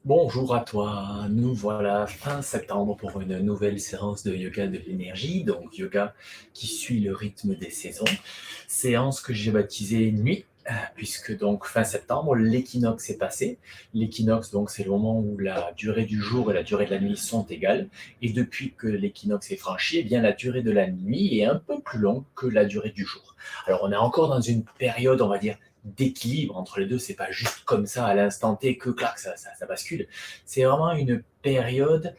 Bonjour à toi, nous voilà fin septembre pour une nouvelle séance de yoga de l'énergie, donc yoga qui suit le rythme des saisons. Séance que j'ai baptisée nuit, puisque donc fin septembre, l'équinoxe est passé. L'équinoxe, donc c'est le moment où la durée du jour et la durée de la nuit sont égales. Et depuis que l'équinoxe est franchi, eh bien la durée de la nuit est un peu plus longue que la durée du jour. Alors on est encore dans une période, on va dire, d'équilibre entre les deux. C'est pas juste comme ça à l'instant T que clac, ça bascule. C'est vraiment une période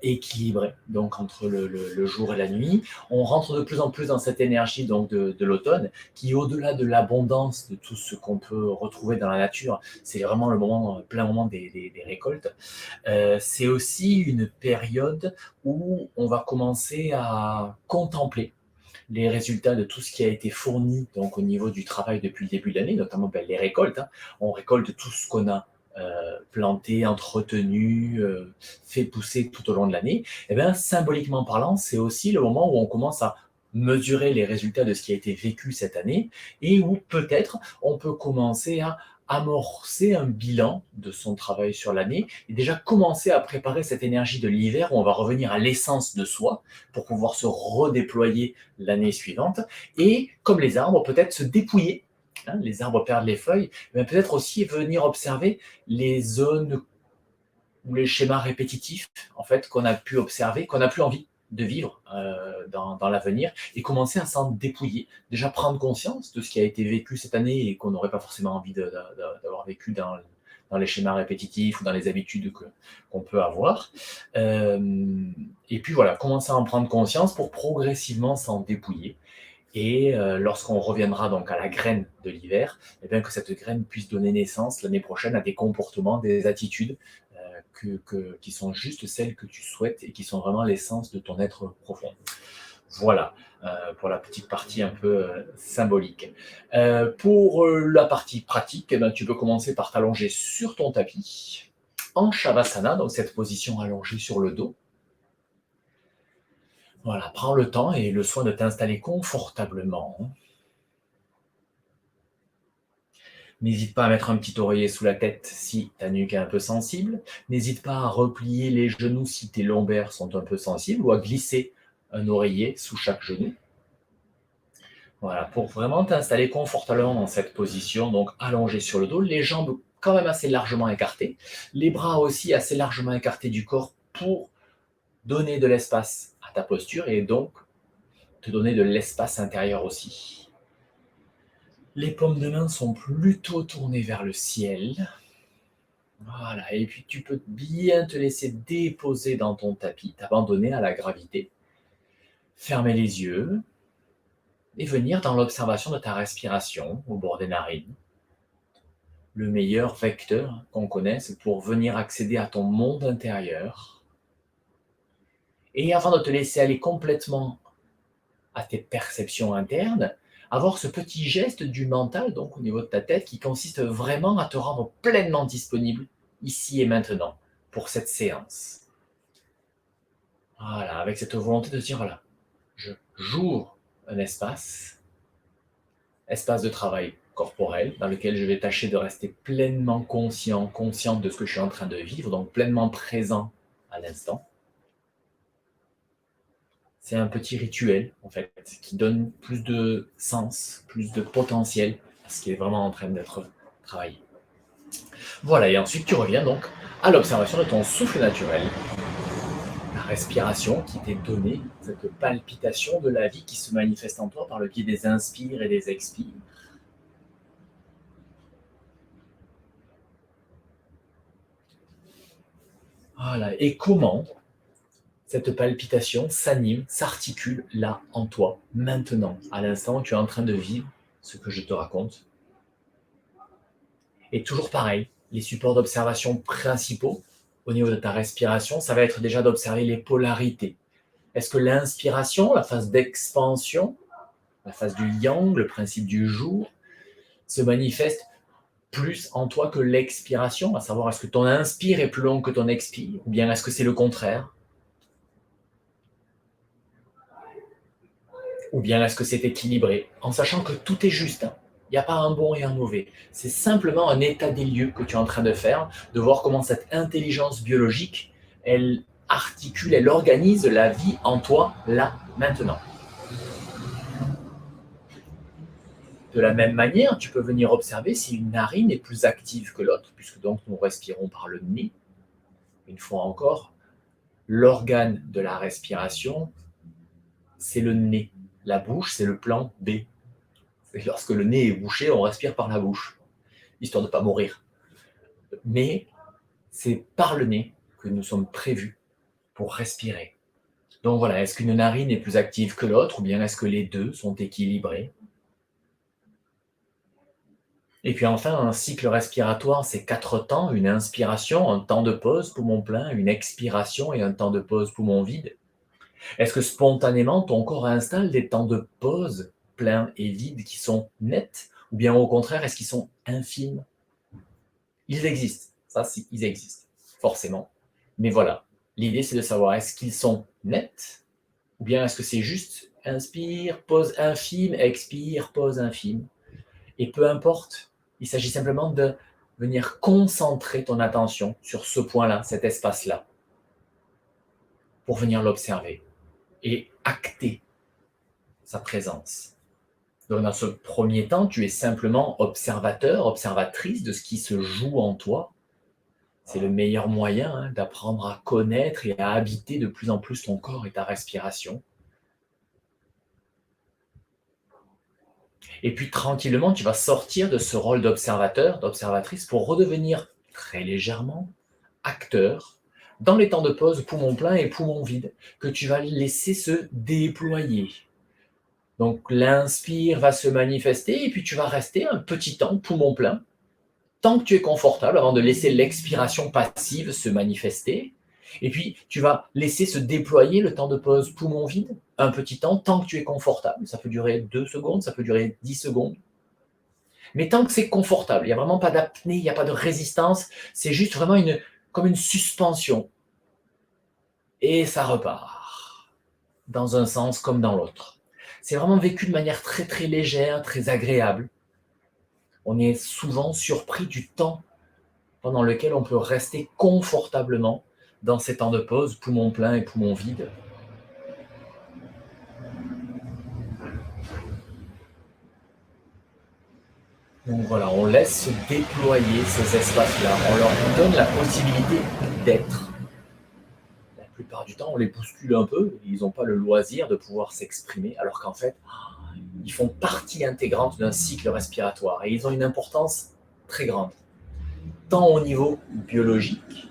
équilibrée, donc entre le jour et la nuit. On rentre de plus en plus dans cette énergie donc de l'automne, qui au-delà de l'abondance de tout ce qu'on peut retrouver dans la nature, c'est vraiment le moment, plein moment des récoltes. C'est aussi une période où on va commencer à contempler les résultats de tout ce qui a été fourni donc au niveau du travail depuis le début de l'année, notamment les récoltes. Hein. On récolte tout ce qu'on a planté, entretenu, fait pousser tout au long de l'année. Et bien, symboliquement parlant, c'est aussi le moment où on commence à mesurer les résultats de ce qui a été vécu cette année et où peut-être on peut commencer à amorcer un bilan de son travail sur l'année et déjà commencer à préparer cette énergie de l'hiver où on va revenir à l'essence de soi pour pouvoir se redéployer l'année suivante. Et comme les arbres, peut-être se dépouiller. Hein, les arbres perdent les feuilles, mais peut-être aussi venir observer les zones ou les schémas répétitifs en fait qu'on a pu observer, qu'on n'a plus envie de vivre dans l'avenir et commencer à s'en dépouiller. Déjà prendre conscience de ce qui a été vécu cette année et qu'on n'aurait pas forcément envie d'avoir vécu dans les schémas répétitifs ou dans les habitudes qu'on peut avoir. Et puis voilà, commencer à en prendre conscience pour progressivement s'en dépouiller et lorsqu'on reviendra donc à la graine de l'hiver, eh bien que cette graine puisse donner naissance l'année prochaine à des comportements, des attitudes qui sont juste celles que tu souhaites et qui sont vraiment l'essence de ton être profond. Voilà, pour la petite partie un peu symbolique. Pour la partie pratique, eh ben, tu peux commencer par t'allonger sur ton tapis en Shavasana, donc cette position allongée sur le dos. Voilà, prends le temps et le soin de t'installer confortablement. N'hésite pas à mettre un petit oreiller sous la tête si ta nuque est un peu sensible. N'hésite pas à replier les genoux si tes lombaires sont un peu sensibles ou à glisser un oreiller sous chaque genou. Voilà, pour vraiment t'installer confortablement dans cette position, donc allongé sur le dos, les jambes quand même assez largement écartées, les bras aussi assez largement écartés du corps pour donner de l'espace à ta posture et donc te donner de l'espace intérieur aussi. Les paumes de main sont plutôt tournées vers le ciel. Voilà, et puis tu peux bien te laisser déposer dans ton tapis, t'abandonner à la gravité, fermer les yeux et venir dans l'observation de ta respiration au bord des narines. Le meilleur vecteur qu'on connaisse pour venir accéder à ton monde intérieur. Et avant de te laisser aller complètement à tes perceptions internes, avoir ce petit geste du mental, donc au niveau de ta tête, qui consiste vraiment à te rendre pleinement disponible ici et maintenant pour cette séance. Voilà, avec cette volonté de dire, voilà, j'ouvre un espace de travail corporel, dans lequel je vais tâcher de rester pleinement conscient, consciente de ce que je suis en train de vivre, donc pleinement présent à l'instant. C'est un petit rituel, en fait, qui donne plus de sens, plus de potentiel à ce qui est vraiment en train d'être travaillé. Voilà, et ensuite tu reviens donc à l'observation de ton souffle naturel, la respiration qui t'est donnée, cette palpitation de la vie qui se manifeste en toi par le biais des inspires et des expires. Voilà, et comment cette palpitation s'anime, s'articule là en toi, maintenant, à l'instant où tu es en train de vivre ce que je te raconte. Et toujours pareil, les supports d'observation principaux au niveau de ta respiration, ça va être déjà d'observer les polarités. Est-ce que l'inspiration, la phase d'expansion, la phase du yang, le principe du jour, se manifeste plus en toi que l'expiration, à savoir est-ce que ton inspire est plus long que ton expire, ou bien est-ce que c'est le contraire, ou bien est-ce que c'est équilibré, en sachant que tout est juste. Hein. Il n'y a pas un bon et un mauvais. C'est simplement un état des lieux que tu es en train de faire, de voir comment cette intelligence biologique, elle articule, elle organise la vie en toi, là, maintenant. De la même manière, tu peux venir observer si une narine est plus active que l'autre, puisque donc nous respirons par le nez. Une fois encore, l'organe de la respiration, c'est le nez. La bouche, c'est le plan B. Et lorsque le nez est bouché, on respire par la bouche, histoire de ne pas mourir. Mais c'est par le nez que nous sommes prévus pour respirer. Donc voilà, est-ce qu'une narine est plus active que l'autre, ou bien est-ce que les deux sont équilibrés? Et puis enfin, un cycle respiratoire, c'est 4 temps, une inspiration, un temps de pause, poumon plein, une expiration et un temps de pause, poumon vide. Est-ce que spontanément, ton corps installe des temps de pause plein et vide qui sont nets, ou bien au contraire, est-ce qu'ils sont infimes? Ils existent, ça, ils existent, forcément. Mais voilà, l'idée, c'est de savoir, est-ce qu'ils sont nets, ou bien est-ce que c'est juste inspire, pause infime, expire, pause infime? Et peu importe, il s'agit simplement de venir concentrer ton attention sur ce point-là, cet espace-là, pour venir l'observer et acter sa présence. Donc dans ce premier temps, tu es simplement observateur, observatrice de ce qui se joue en toi. C'est le meilleur moyen d'apprendre à connaître et à habiter de plus en plus ton corps et ta respiration. Et puis tranquillement, tu vas sortir de ce rôle d'observateur, d'observatrice, pour redevenir très légèrement acteur dans les temps de pause poumon plein et poumon vide, que tu vas laisser se déployer. Donc l'inspire va se manifester et puis tu vas rester un petit temps poumon plein, tant que tu es confortable, avant de laisser l'expiration passive se manifester. Et puis tu vas laisser se déployer le temps de pause poumon vide, un petit temps, tant que tu es confortable. Ça peut durer 2 secondes, ça peut durer 10 secondes. Mais tant que c'est confortable, il n'y a vraiment pas d'apnée, il n'y a pas de résistance, c'est juste vraiment comme une suspension. Et ça repart, dans un sens comme dans l'autre. C'est vraiment vécu de manière très très légère, très agréable. On est souvent surpris du temps pendant lequel on peut rester confortablement dans ces temps de pause, poumon plein et poumon vide. Donc voilà, on laisse se déployer ces espaces-là, on leur donne la possibilité d'être. La plupart du temps, on les bouscule un peu, ils n'ont pas le loisir de pouvoir s'exprimer, alors qu'en fait, ils font partie intégrante d'un cycle respiratoire et ils ont une importance très grande, tant au niveau biologique,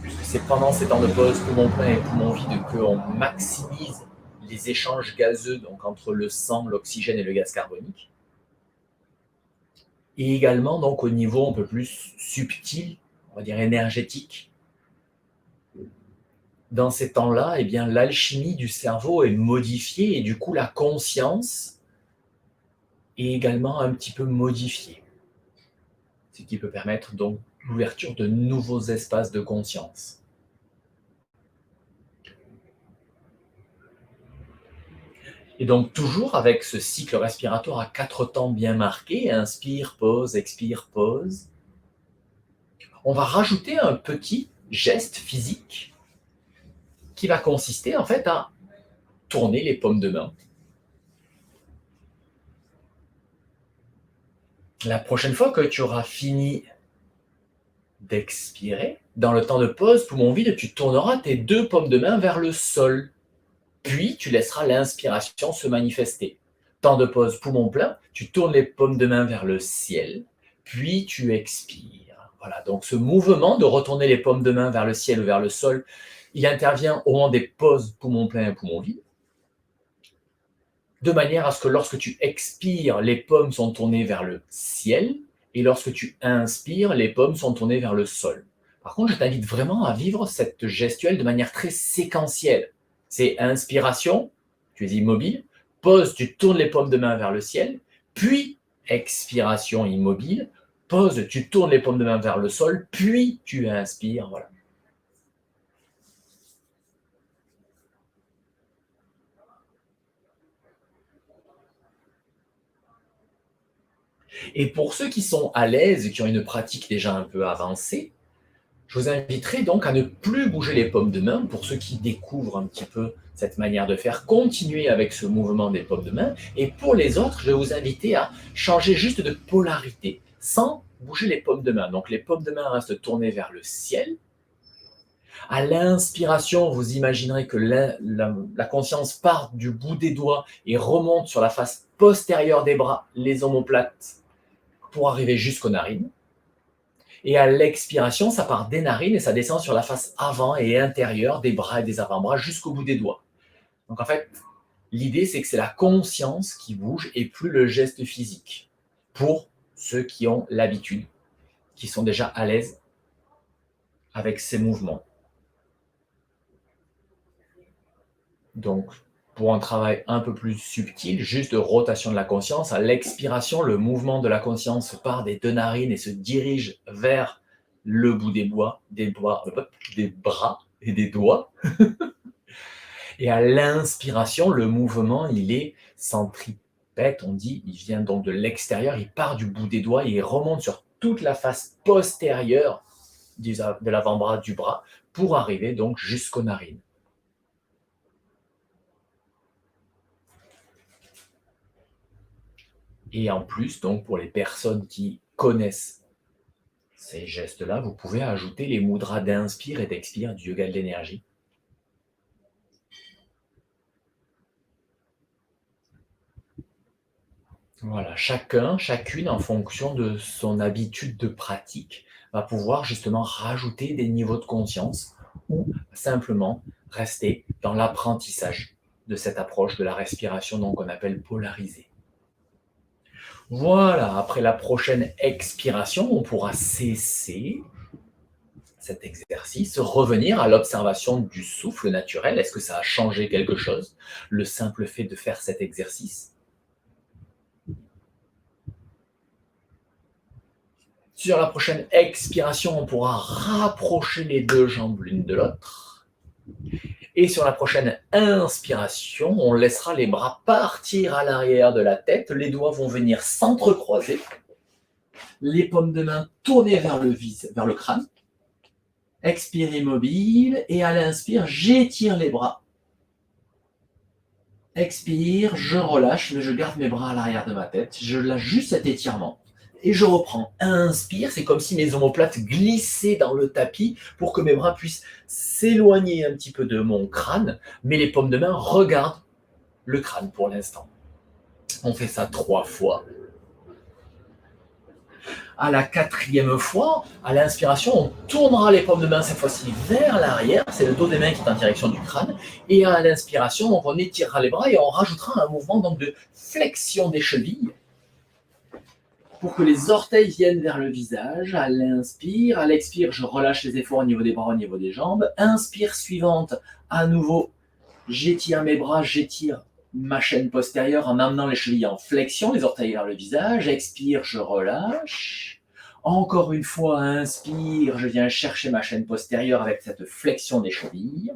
puisque c'est pendant ces temps de pause poumon plein et poumon vide qu'on maximise les échanges gazeux, donc entre le sang, l'oxygène et le gaz carbonique, et également donc au niveau un peu plus subtil, on va dire énergétique. Dans ces temps-là, eh bien, l'alchimie du cerveau est modifiée et du coup la conscience est également un petit peu modifiée, ce qui peut permettre donc l'ouverture de nouveaux espaces de conscience. Et donc toujours avec ce cycle respiratoire à 4 temps bien marqué, inspire, pause, expire, pause, on va rajouter un petit geste physique qui va consister en fait à tourner les paumes de main. La prochaine fois que tu auras fini d'expirer, dans le temps de pause, poumon vide, tu tourneras tes 2 paumes de main vers le sol. Puis tu laisseras l'inspiration se manifester. Temps de pause, poumon plein, tu tournes les paumes de main vers le ciel, puis tu expires. Voilà, donc ce mouvement de retourner les paumes de main vers le ciel ou vers le sol, il intervient au moment des pauses poumon plein et poumon vide, de manière à ce que lorsque tu expires, les paumes sont tournées vers le ciel, et lorsque tu inspires, les paumes sont tournées vers le sol. Par contre, je t'invite vraiment à vivre cette gestuelle de manière très séquentielle. C'est inspiration, tu es immobile, pause, tu tournes les paumes de main vers le ciel, puis expiration immobile, pause, tu tournes les paumes de main vers le sol, puis tu inspires, voilà. Et pour ceux qui sont à l'aise, qui ont une pratique déjà un peu avancée, je vous inviterai donc à ne plus bouger les paumes de main. Pour ceux qui découvrent un petit peu cette manière de faire, continuez avec ce mouvement des paumes de main. Et pour les autres, je vais vous inviter à changer juste de polarité, sans bouger les paumes de main. Donc les paumes de main restent tournées vers le ciel. À l'inspiration, vous imaginerez que la conscience part du bout des doigts et remonte sur la face postérieure des bras, les omoplates, pour arriver jusqu'aux narines. Et à l'expiration, ça part des narines et ça descend sur la face avant et intérieure des bras et des avant-bras jusqu'au bout des doigts. Donc en fait, l'idée, c'est que c'est la conscience qui bouge et plus le geste physique. Pour ceux qui ont l'habitude, qui sont déjà à l'aise avec ces mouvements. Donc, pour un travail un peu plus subtil, juste de rotation de la conscience, à l'expiration, le mouvement de la conscience part des deux narines et se dirige vers le bout des bras et des doigts. Et à l'inspiration, le mouvement, il est centripète, on dit, il vient donc de l'extérieur, il part du bout des doigts et il remonte sur toute la face postérieure de l'avant-bras du bras pour arriver donc jusqu'aux narines. Et en plus, donc, pour les personnes qui connaissent ces gestes-là, vous pouvez ajouter les mudras d'inspire et d'expire du yoga de l'énergie. Voilà, chacune, en fonction de son habitude de pratique, va pouvoir justement rajouter des niveaux de conscience ou simplement rester dans l'apprentissage de cette approche de la respiration donc qu'on appelle polarisée. Voilà, après la prochaine expiration, on pourra cesser cet exercice, revenir à l'observation du souffle naturel. Est-ce que ça a changé quelque chose, le simple fait de faire cet exercice? Sur la prochaine expiration, on pourra rapprocher les deux jambes l'une de l'autre. Et sur la prochaine inspiration, on laissera les bras partir à l'arrière de la tête. Les doigts vont venir s'entrecroiser. Les paumes de main tournées vers le crâne. Expire immobile. Et à l'inspire, j'étire les bras. Expire, je relâche, mais je garde mes bras à l'arrière de ma tête. Je lâche juste cet étirement. Et je reprends. Inspire, c'est comme si mes omoplates glissaient dans le tapis pour que mes bras puissent s'éloigner un petit peu de mon crâne, mais les paumes de main regardent le crâne pour l'instant. On fait ça 3 fois. À la 4e fois, à l'inspiration, on tournera les paumes de main cette fois-ci vers l'arrière. C'est le dos des mains qui est en direction du crâne. Et à l'inspiration, donc on étirera les bras et on rajoutera un mouvement donc de flexion des chevilles pour que les orteils viennent vers le visage. À l'inspire, à l'expire, je relâche les efforts au niveau des bras, au niveau des jambes. Inspire suivante, à nouveau, j'étire mes bras, j'étire ma chaîne postérieure en amenant les chevilles en flexion, les orteils vers le visage. Expire, je relâche. Encore une fois, inspire, je viens chercher ma chaîne postérieure avec cette flexion des chevilles.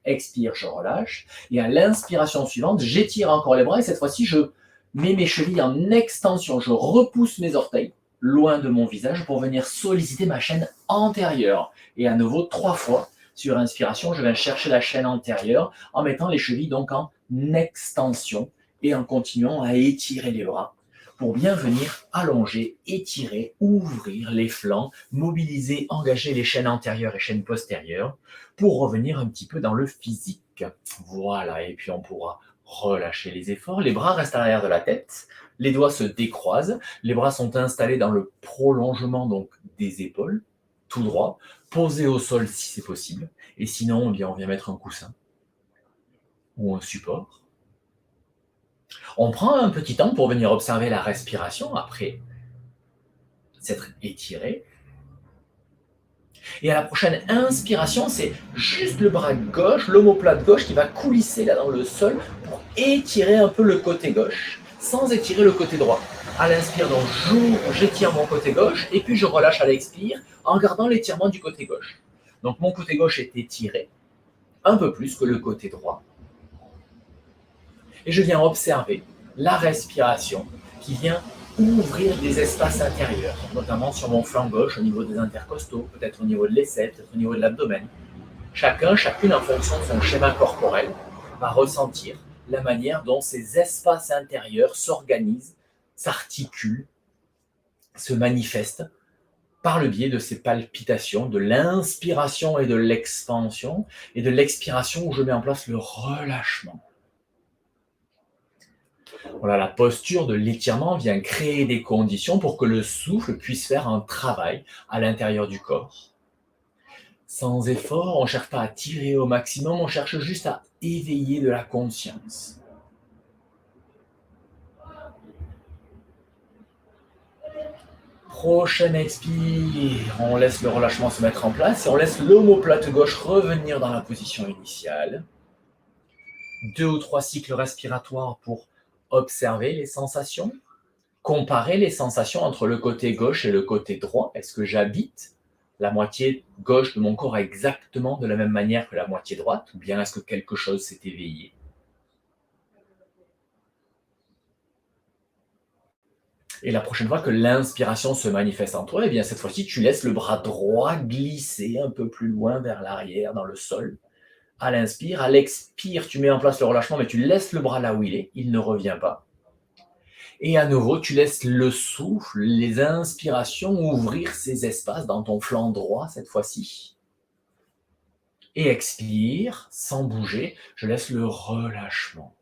Expire, je relâche. Et à l'inspiration suivante, j'étire encore les bras et cette fois-ci, je mets mes chevilles en extension. Je repousse mes orteils loin de mon visage pour venir solliciter ma chaîne antérieure. Et à nouveau, 3 fois. Sur inspiration, je viens chercher la chaîne antérieure en mettant les chevilles donc en extension et en continuant à étirer les bras pour bien venir allonger, étirer, ouvrir les flancs, mobiliser, engager les chaînes antérieures et chaînes postérieures pour revenir un petit peu dans le physique. Voilà, et puis on pourra relâcher les efforts. Les bras restent à l'arrière de la tête, les doigts se décroisent, les bras sont installés dans le prolongement donc des épaules, tout droit, posés au sol si c'est possible, et sinon on vient mettre un coussin ou un support. On prend un petit temps pour venir observer la respiration après s'être étiré. Et à la prochaine inspiration, c'est juste le bras gauche, l'omoplate gauche qui va coulisser là dans le sol pour étirer un peu le côté gauche, sans étirer le côté droit. À l'inspire, donc j'étire mon côté gauche et puis je relâche à l'expire en gardant l'étirement du côté gauche. Donc mon côté gauche est étiré un peu plus que le côté droit. Et je viens observer la respiration qui vient ouvrir des espaces intérieurs, notamment sur mon flanc gauche, au niveau des intercostaux, peut-être au niveau de l'aisselle, peut-être au niveau de l'abdomen. Chacune, en fonction de son schéma corporel, va ressentir la manière dont ces espaces intérieurs s'organisent, s'articulent, se manifestent par le biais de ces palpitations, de l'inspiration et de l'expansion, et de l'expiration où je mets en place le relâchement. Voilà, la posture de l'étirement vient créer des conditions pour que le souffle puisse faire un travail à l'intérieur du corps. Sans effort, on ne cherche pas à tirer au maximum, on cherche juste à éveiller de la conscience. Prochaine expire, on laisse le relâchement se mettre en place et on laisse l'omoplate gauche revenir dans la position initiale. 2 ou 3 cycles respiratoires pour observer les sensations, comparer les sensations entre le côté gauche et le côté droit. Est-ce que j'habite la moitié gauche de mon corps exactement de la même manière que la moitié droite, ou bien est-ce que quelque chose s'est éveillé? Et la prochaine fois que l'inspiration se manifeste en toi, eh bien cette fois-ci, tu laisses le bras droit glisser un peu plus loin vers l'arrière dans le sol. À l'inspire, à l'expire, tu mets en place le relâchement, mais tu laisses le bras là où il ne revient pas. Et à nouveau, tu laisses le souffle, les inspirations ouvrir ces espaces dans ton flanc droit cette fois-ci. Et expire, sans bouger, je laisse le relâchement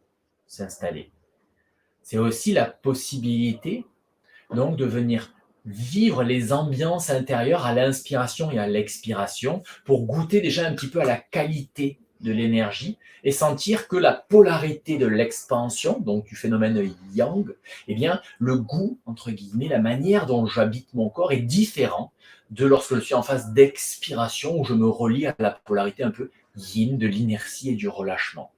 s'installer. C'est aussi la possibilité donc de venir vivre les ambiances intérieures à l'inspiration et à l'expiration pour goûter déjà un petit peu à la qualité de l'énergie et sentir que la polarité de l'expansion, donc du phénomène yang, eh bien, le goût, entre guillemets, la manière dont j'habite mon corps est différent de lorsque je suis en phase d'expiration où je me relie à la polarité un peu yin de l'inertie et du relâchement.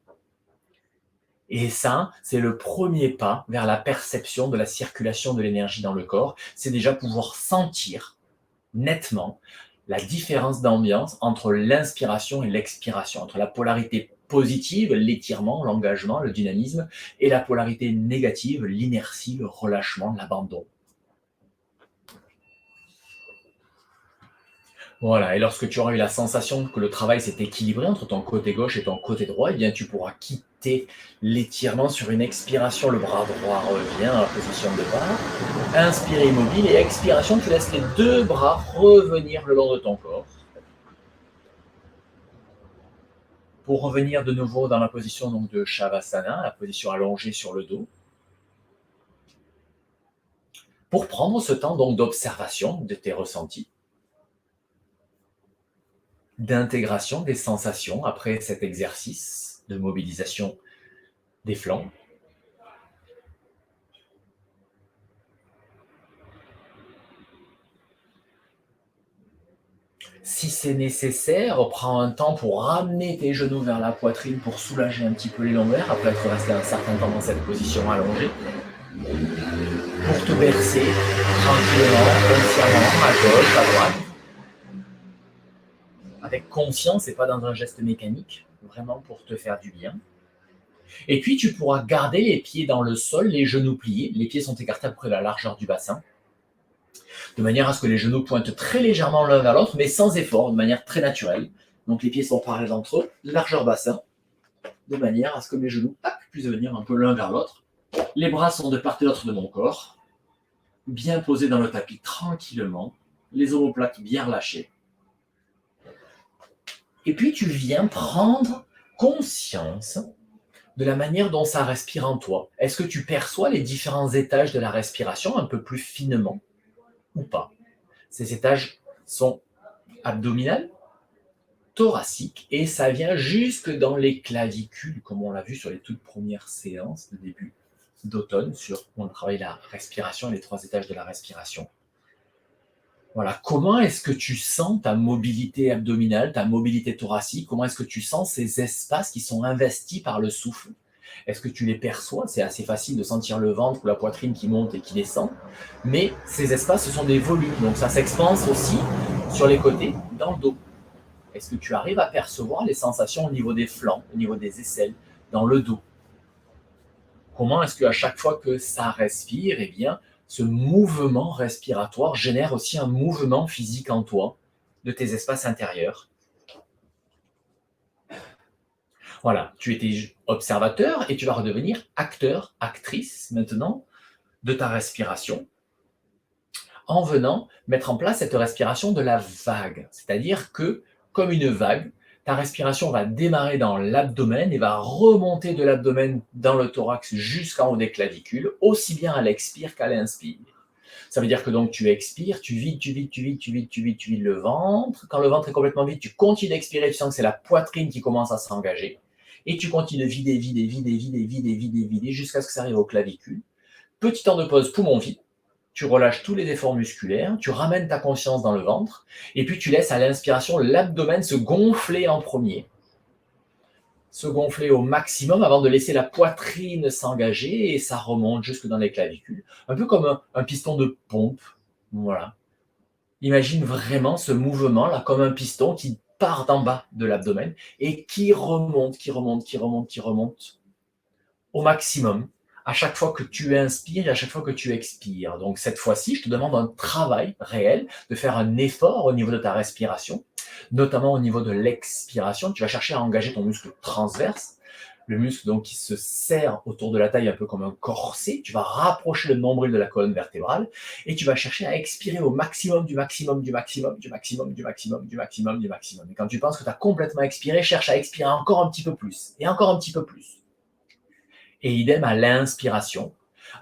Et ça, c'est le premier pas vers la perception de la circulation de l'énergie dans le corps. C'est déjà pouvoir sentir nettement la différence d'ambiance entre l'inspiration et l'expiration, entre la polarité positive, l'étirement, l'engagement, le dynamisme, et la polarité négative, l'inertie, le relâchement, l'abandon. Voilà, et lorsque tu auras eu la sensation que le travail s'est équilibré entre ton côté gauche et ton côté droit, eh bien tu pourras quitter l'étirement sur une expiration. Le bras droit revient à la position de départ. Inspire immobile et expiration, tu laisses les deux bras revenir le long de ton corps. Pour revenir de nouveau dans la position donc, de Shavasana, la position allongée sur le dos. Pour prendre ce temps donc d'observation de tes ressentis, d'intégration des sensations après cet exercice de mobilisation des flancs. Si c'est nécessaire, prends un temps pour ramener tes genoux vers la poitrine pour soulager un petit peu les lombaires après être resté un certain temps dans cette position allongée. Pour te bercer tranquillement, consciemment, à gauche, à droite, avec conscience et pas dans un geste mécanique, vraiment pour te faire du bien. Et puis tu pourras garder les pieds dans le sol, les genoux pliés, les pieds sont écartés à peu près de la largeur du bassin, de manière à ce que les genoux pointent très légèrement l'un vers l'autre, mais sans effort, de manière très naturelle. Donc les pieds sont parallèles entre eux, largeur bassin, de manière à ce que mes genoux puissent venir un peu l'un vers l'autre. Les bras sont de part et d'autre de mon corps, bien posés dans le tapis tranquillement, les omoplates bien relâchées. Et puis tu viens prendre conscience de la manière dont ça respire en toi. Est-ce que tu perçois les différents étages de la respiration un peu plus finement ou pas? Ces étages sont abdominales, thoraciques, et ça vient jusque dans les clavicules, comme on l'a vu sur les toutes premières séances de début d'automne, où on travaille la respiration et les 3 étages de la respiration. Voilà, comment est-ce que tu sens ta mobilité abdominale, ta mobilité thoracique? Comment est-ce que tu sens ces espaces qui sont investis par le souffle? Est-ce que tu les perçois? C'est assez facile de sentir le ventre ou la poitrine qui monte et qui descend, mais ces espaces, ce sont des volumes, donc ça s'expanse aussi sur les côtés, dans le dos. Est-ce que tu arrives à percevoir les sensations au niveau des flancs, au niveau des aisselles, dans le dos? Comment est-ce qu'à chaque fois que ça respire, eh bien, ce mouvement respiratoire génère aussi un mouvement physique en toi, de tes espaces intérieurs. Voilà, tu étais observateur et tu vas redevenir acteur, actrice maintenant de ta respiration en venant mettre en place cette respiration de la vague. C'est-à-dire que, comme une vague, ta respiration va démarrer dans l'abdomen et va remonter de l'abdomen dans le thorax jusqu'en haut des clavicules, aussi bien à l'expire qu'à l'inspire. Ça veut dire que donc tu expires, tu vides, tu vides, tu vides, tu vides, tu vides, tu vides le ventre. Quand le ventre est complètement vide, tu continues d'expirer, tu sens que c'est la poitrine qui commence à s'engager. Et tu continues de vider, vider, vider, vider, vider, vider, vider, jusqu'à ce que ça arrive aux clavicules. Petit temps de pause, poumon vide. Tu relâches tous les efforts musculaires, tu ramènes ta conscience dans le ventre, et puis tu laisses à l'inspiration l'abdomen se gonfler en premier. Se gonfler au maximum avant de laisser la poitrine s'engager, et ça remonte jusque dans les clavicules. Un peu comme un piston de pompe. Voilà. Imagine vraiment ce mouvement-là comme un piston qui part d'en bas de l'abdomen et qui remonte, qui remonte, qui remonte, qui remonte au maximum à chaque fois que tu inspires et à chaque fois que tu expires. Donc cette fois-ci, je te demande un travail réel, de faire un effort au niveau de ta respiration, notamment au niveau de l'expiration. Tu vas chercher à engager ton muscle transverse, le muscle donc qui se serre autour de la taille un peu comme un corset. Tu vas rapprocher le nombril de la colonne vertébrale et tu vas chercher à expirer au maximum du maximum du maximum du maximum du maximum du maximum du maximum. Et quand tu penses que tu as complètement expiré, cherche à expirer encore un petit peu plus et encore un petit peu plus. Et idem à l'inspiration,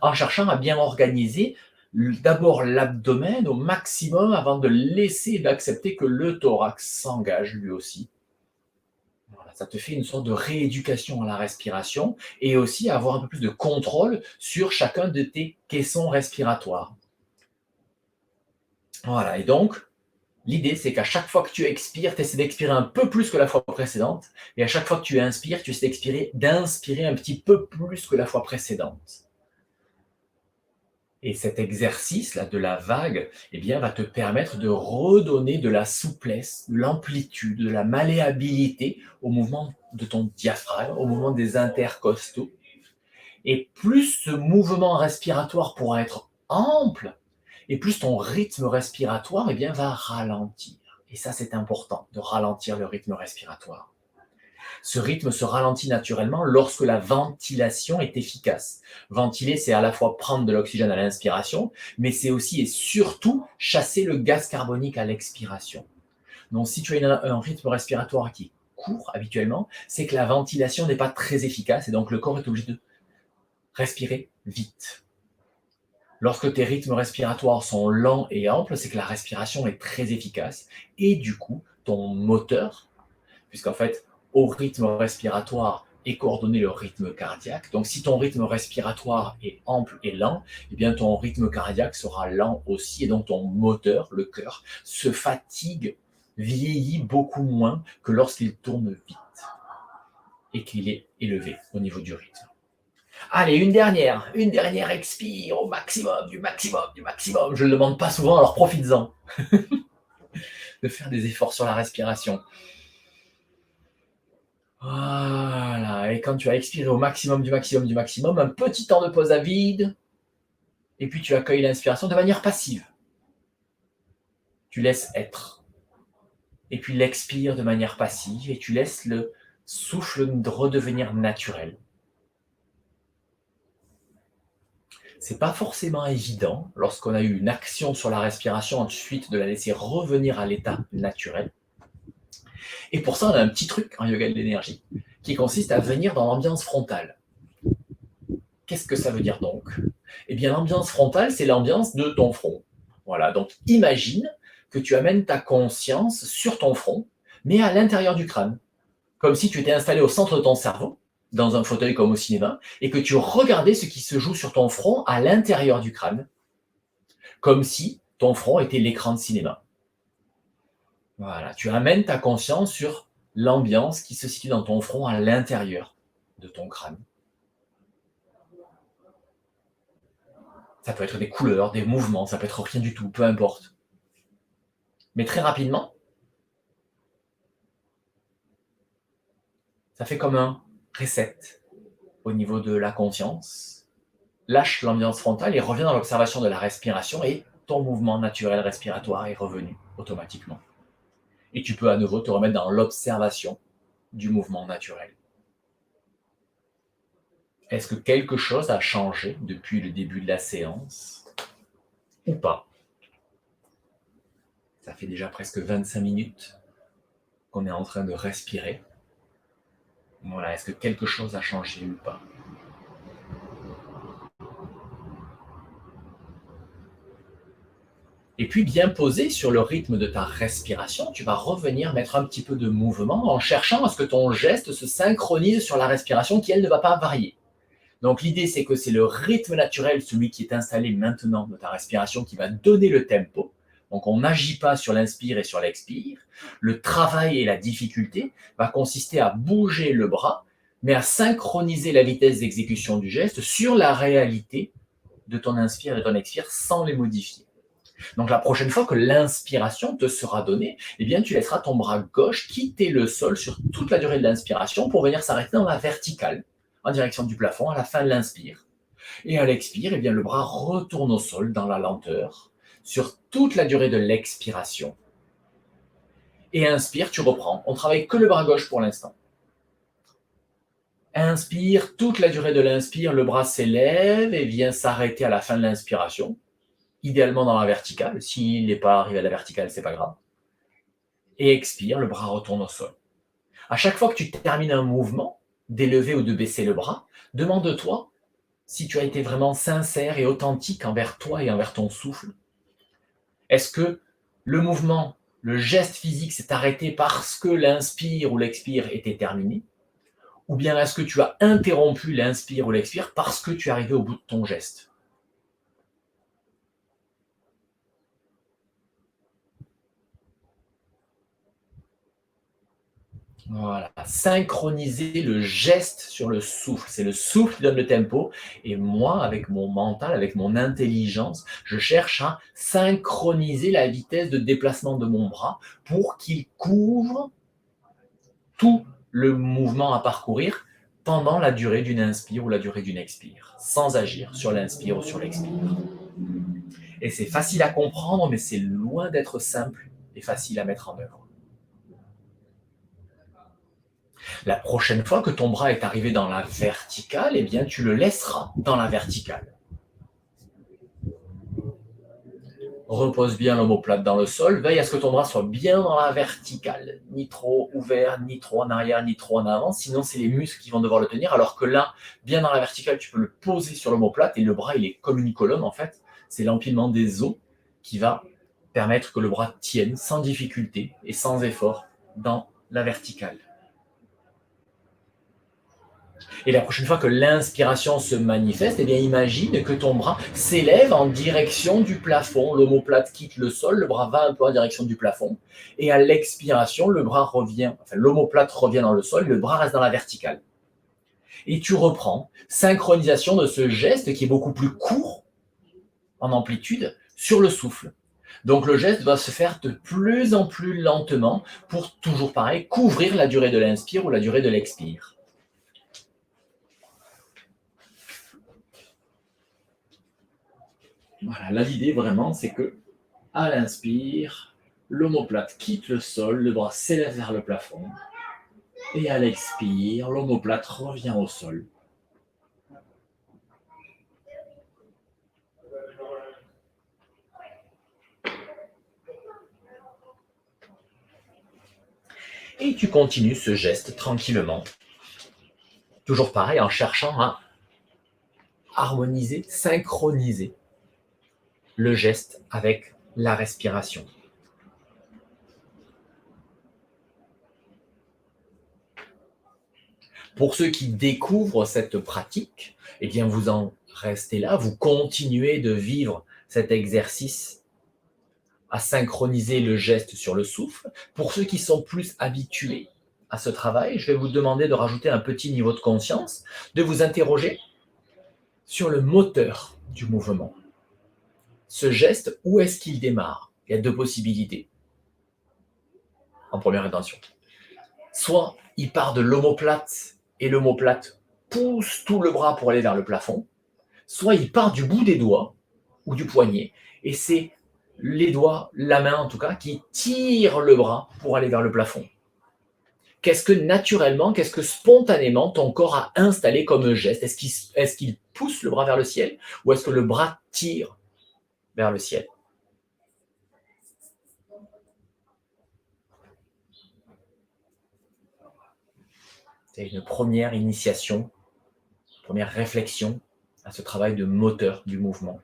en cherchant à bien organiser d'abord l'abdomen au maximum avant de laisser et d'accepter que le thorax s'engage lui aussi. Voilà, ça te fait une sorte de rééducation à la respiration et aussi avoir un peu plus de contrôle sur chacun de tes caissons respiratoires. Voilà, et donc, l'idée, c'est qu'à chaque fois que tu expires, tu essaies d'expirer un peu plus que la fois précédente, et à chaque fois que tu inspires, tu essaies d'inspirer un petit peu plus que la fois précédente. Et cet exercice-là de la vague, eh bien, va te permettre de redonner de la souplesse, de l'amplitude, de la malléabilité au mouvement de ton diaphragme, au mouvement des intercostaux. Et plus ce mouvement respiratoire pourra être ample, et plus ton rythme respiratoire, eh bien, va ralentir. Et ça, c'est important, de ralentir le rythme respiratoire. Ce rythme se ralentit naturellement lorsque la ventilation est efficace. Ventiler, c'est à la fois prendre de l'oxygène à l'inspiration, mais c'est aussi et surtout chasser le gaz carbonique à l'expiration. Donc si tu as un rythme respiratoire qui est court habituellement, c'est que la ventilation n'est pas très efficace et donc le corps est obligé de respirer vite. Lorsque tes rythmes respiratoires sont lents et amples, c'est que la respiration est très efficace et du coup, ton moteur, puisqu'en fait, au rythme respiratoire est coordonné le rythme cardiaque. Donc, si ton rythme respiratoire est ample et lent, eh bien, ton rythme cardiaque sera lent aussi, et donc ton moteur, le cœur, se fatigue, vieillit beaucoup moins que lorsqu'il tourne vite et qu'il est élevé au niveau du rythme. Allez, une dernière expire au maximum, du maximum, du maximum. Je ne le demande pas souvent, alors profites-en de faire des efforts sur la respiration. Voilà, et quand tu as expiré au maximum du maximum du maximum, un petit temps de pause à vide, et puis tu accueilles l'inspiration de manière passive. Tu laisses être. Et puis l'expire de manière passive, et tu laisses le souffle redevenir naturel. C'est pas forcément évident, lorsqu'on a eu une action sur la respiration, ensuite de la laisser revenir à l'état naturel. Et pour ça, on a un petit truc en yoga de l'énergie, qui consiste à venir dans l'ambiance frontale. Qu'est-ce que ça veut dire donc? Eh bien, l'ambiance frontale, c'est l'ambiance de ton front. Voilà, donc imagine que tu amènes ta conscience sur ton front, mais à l'intérieur du crâne, comme si tu étais installé au centre de ton cerveau, dans un fauteuil comme au cinéma, et que tu regardais ce qui se joue sur ton front à l'intérieur du crâne, comme si ton front était l'écran de cinéma. Voilà, tu amènes ta conscience sur l'ambiance qui se situe dans ton front à l'intérieur de ton crâne. Ça peut être des couleurs, des mouvements, ça peut être rien du tout, peu importe. Mais très rapidement, ça fait comme un reset au niveau de la conscience. lâche l'ambiance frontale et reviens dans l'observation de la respiration et ton mouvement naturel respiratoire est revenu automatiquement. Et tu peux à nouveau te remettre dans l'observation du mouvement naturel. Est-ce que quelque chose a changé depuis le début de la séance ou pas? Ça fait déjà presque 25 minutes qu'on est en train de respirer. Voilà, est-ce que quelque chose a changé ou pas? Et puis bien posé sur le rythme de ta respiration, tu vas revenir mettre un petit peu de mouvement en cherchant à ce que ton geste se synchronise sur la respiration qui, elle, ne va pas varier. Donc l'idée, c'est que c'est le rythme naturel, celui qui est installé maintenant de ta respiration, qui va donner le tempo. Donc on n'agit pas sur l'inspire et sur l'expire. Le travail et la difficulté va consister à bouger le bras, mais à synchroniser la vitesse d'exécution du geste sur la réalité de ton inspire et de ton expire sans les modifier. Donc la prochaine fois que l'inspiration te sera donnée, eh bien tu laisseras ton bras gauche quitter le sol sur toute la durée de l'inspiration pour venir s'arrêter dans la verticale, en direction du plafond à la fin de l'inspire. Et à l'expire, eh bien le bras retourne au sol dans la lenteur sur toute la durée de l'expiration. Et inspire, tu reprends. On travaille que le bras gauche pour l'instant. Inspire, toute la durée de l'inspire, le bras s'élève et vient s'arrêter à la fin de l'inspiration, idéalement dans la verticale. S'il n'est pas arrivé à la verticale, c'est pas grave. Et expire, le bras retourne au sol. À chaque fois que tu termines un mouvement, d'élever ou de baisser le bras, demande-toi si tu as été vraiment sincère et authentique envers toi et envers ton souffle. Est-ce que le mouvement, le geste physique s'est arrêté parce que l'inspire ou l'expire était terminé? Ou bien est-ce que tu as interrompu l'inspire ou l'expire parce que tu es arrivé au bout de ton geste? Voilà, synchroniser le geste sur le souffle. C'est le souffle qui donne le tempo. Et moi, avec mon mental, avec mon intelligence, je cherche à synchroniser la vitesse de déplacement de mon bras pour qu'il couvre tout le mouvement à parcourir pendant la durée d'une inspire ou la durée d'une expire, sans agir sur l'inspire ou sur l'expire. Et c'est facile à comprendre, mais c'est loin d'être simple et facile à mettre en œuvre. La prochaine fois que ton bras est arrivé dans la verticale, eh bien, tu le laisseras dans la verticale. Repose bien l'omoplate dans le sol, veille à ce que ton bras soit bien dans la verticale, ni trop ouvert, ni trop en arrière, ni trop en avant, sinon c'est les muscles qui vont devoir le tenir, alors que là, bien dans la verticale, tu peux le poser sur l'omoplate et le bras, il est comme une colonne en fait, c'est l'empilement des os qui va permettre que le bras tienne sans difficulté et sans effort dans la verticale. Et la prochaine fois que l'inspiration se manifeste, eh bien imagine que ton bras s'élève en direction du plafond. L'omoplate quitte le sol, le bras va un peu en direction du plafond. Et à l'expiration, le bras revient, enfin l'omoplate revient dans le sol, le bras reste dans la verticale. Et tu reprends, synchronisation de ce geste qui est beaucoup plus court en amplitude sur le souffle. Donc le geste va se faire de plus en plus lentement pour toujours pareil, couvrir la durée de l'inspire ou la durée de l'expire. Voilà, là l'idée vraiment, c'est que à l'inspire, l'omoplate quitte le sol, le bras s'élève vers le plafond. Et à l'expire, l'omoplate revient au sol. Et tu continues ce geste tranquillement. Toujours pareil, en cherchant à harmoniser, synchroniser le geste avec la respiration. Pour ceux qui découvrent cette pratique, eh bien vous en restez là, vous continuez de vivre cet exercice à synchroniser le geste sur le souffle. Pour ceux qui sont plus habitués à ce travail, je vais vous demander de rajouter un petit niveau de conscience, de vous interroger sur le moteur du mouvement. Ce geste, où est-ce qu'il démarre? Il y a deux possibilités en première intention. Soit il part de l'omoplate et l'omoplate pousse tout le bras pour aller vers le plafond, soit il part du bout des doigts ou du poignet, et c'est les doigts, la main en tout cas, qui tire le bras pour aller vers le plafond. Qu'est-ce que naturellement, qu'est-ce que spontanément ton corps a installé comme geste? Est-ce qu'il pousse le bras vers le ciel ou est-ce que le bras tire vers le ciel? C'est une première initiation, première réflexion à ce travail de moteur du mouvement.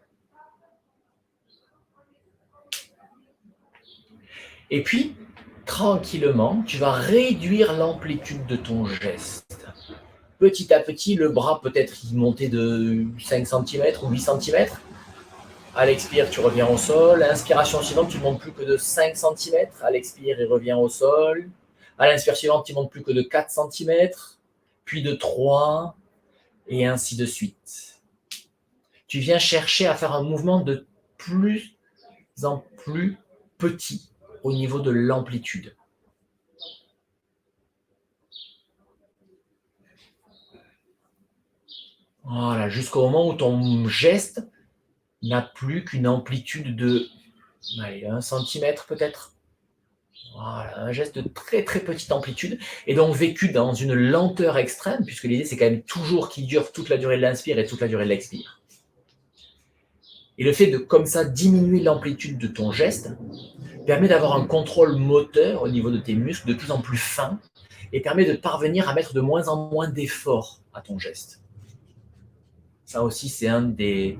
Et puis, tranquillement, tu vas réduire l'amplitude de ton geste. Petit à petit, le bras peut-être y monter de 5 cm ou 8 cm. À l'expire, tu reviens au sol. À l'inspiration suivante, tu ne montes plus que de 5 cm. À l'expire, il revient au sol. À l'inspire suivante, tu ne montes plus que de 4 cm, puis de 3, et ainsi de suite. Tu viens chercher à faire un mouvement de plus en plus petit au niveau de l'amplitude. Voilà, jusqu'au moment où ton geste n'a plus qu'une amplitude de 1 centimètre peut-être. Voilà, un geste de très très petite amplitude, et donc vécu dans une lenteur extrême, puisque l'idée c'est quand même toujours qu'il dure toute la durée de l'inspire et toute la durée de l'expire. Et le fait de comme ça diminuer l'amplitude de ton geste permet d'avoir un contrôle moteur au niveau de tes muscles de plus en plus fin, et permet de parvenir à mettre de moins en moins d'efforts à ton geste. Ça aussi c'est un des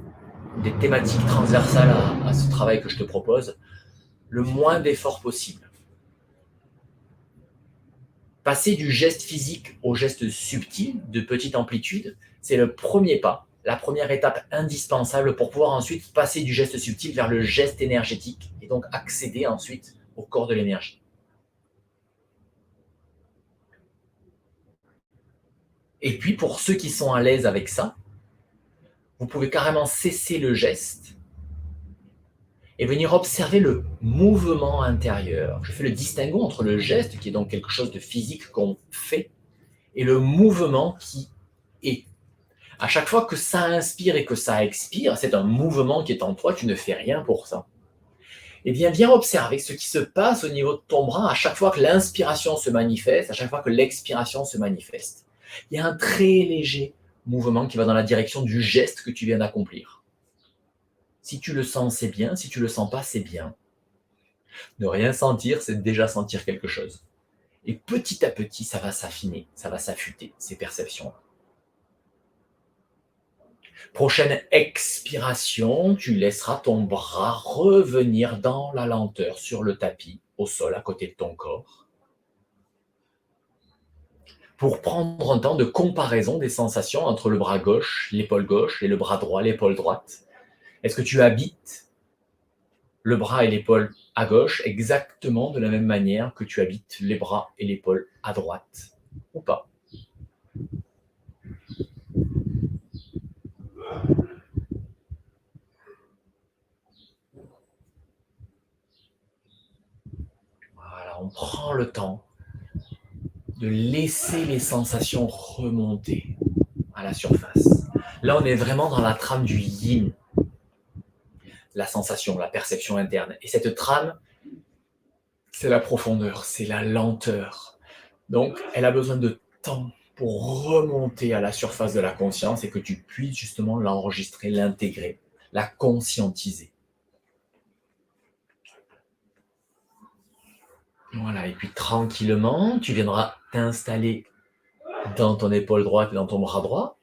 thématiques transversales à ce travail que je te propose, le moins d'efforts possible. Passer du geste physique au geste subtil, de petite amplitude, c'est le premier pas, la première étape indispensable pour pouvoir ensuite passer du geste subtil vers le geste énergétique et donc accéder ensuite au corps de l'énergie. Et puis pour ceux qui sont à l'aise avec ça, vous pouvez carrément cesser le geste et venir observer le mouvement intérieur. Je fais le distinguo entre le geste, qui est donc quelque chose de physique qu'on fait, et le mouvement qui est. À chaque fois que ça inspire et que ça expire, c'est un mouvement qui est en toi, tu ne fais rien pour ça. Eh bien, viens observer ce qui se passe au niveau de ton bras à chaque fois que l'inspiration se manifeste, à chaque fois que l'expiration se manifeste. Il y a un très léger mouvement qui va dans la direction du geste que tu viens d'accomplir. Si tu le sens, c'est bien. Si tu le sens pas, c'est bien. Ne rien sentir, c'est déjà sentir quelque chose. Et petit à petit, ça va s'affiner, ça va s'affûter, ces perceptions. Prochaine expiration, tu laisseras ton bras revenir dans la lenteur sur le tapis, au sol, à côté de ton corps, pour prendre un temps de comparaison des sensations entre le bras gauche et le bras droit, l'épaule droite. Est-ce que tu habites le bras et l'épaule à gauche exactement de la même manière que tu habites les bras et l'épaule à droite, ou pas? Voilà, on prend le temps de laisser les sensations remonter à la surface. Là, on est vraiment dans la trame du yin, la sensation, la perception interne. Et cette trame, c'est la profondeur, c'est la lenteur. Donc, elle a besoin de temps pour remonter à la surface de la conscience et que tu puisses justement l'enregistrer, l'intégrer, la conscientiser. Voilà, et puis tranquillement, tu viendras t'installer dans ton épaule droite et dans ton bras droit.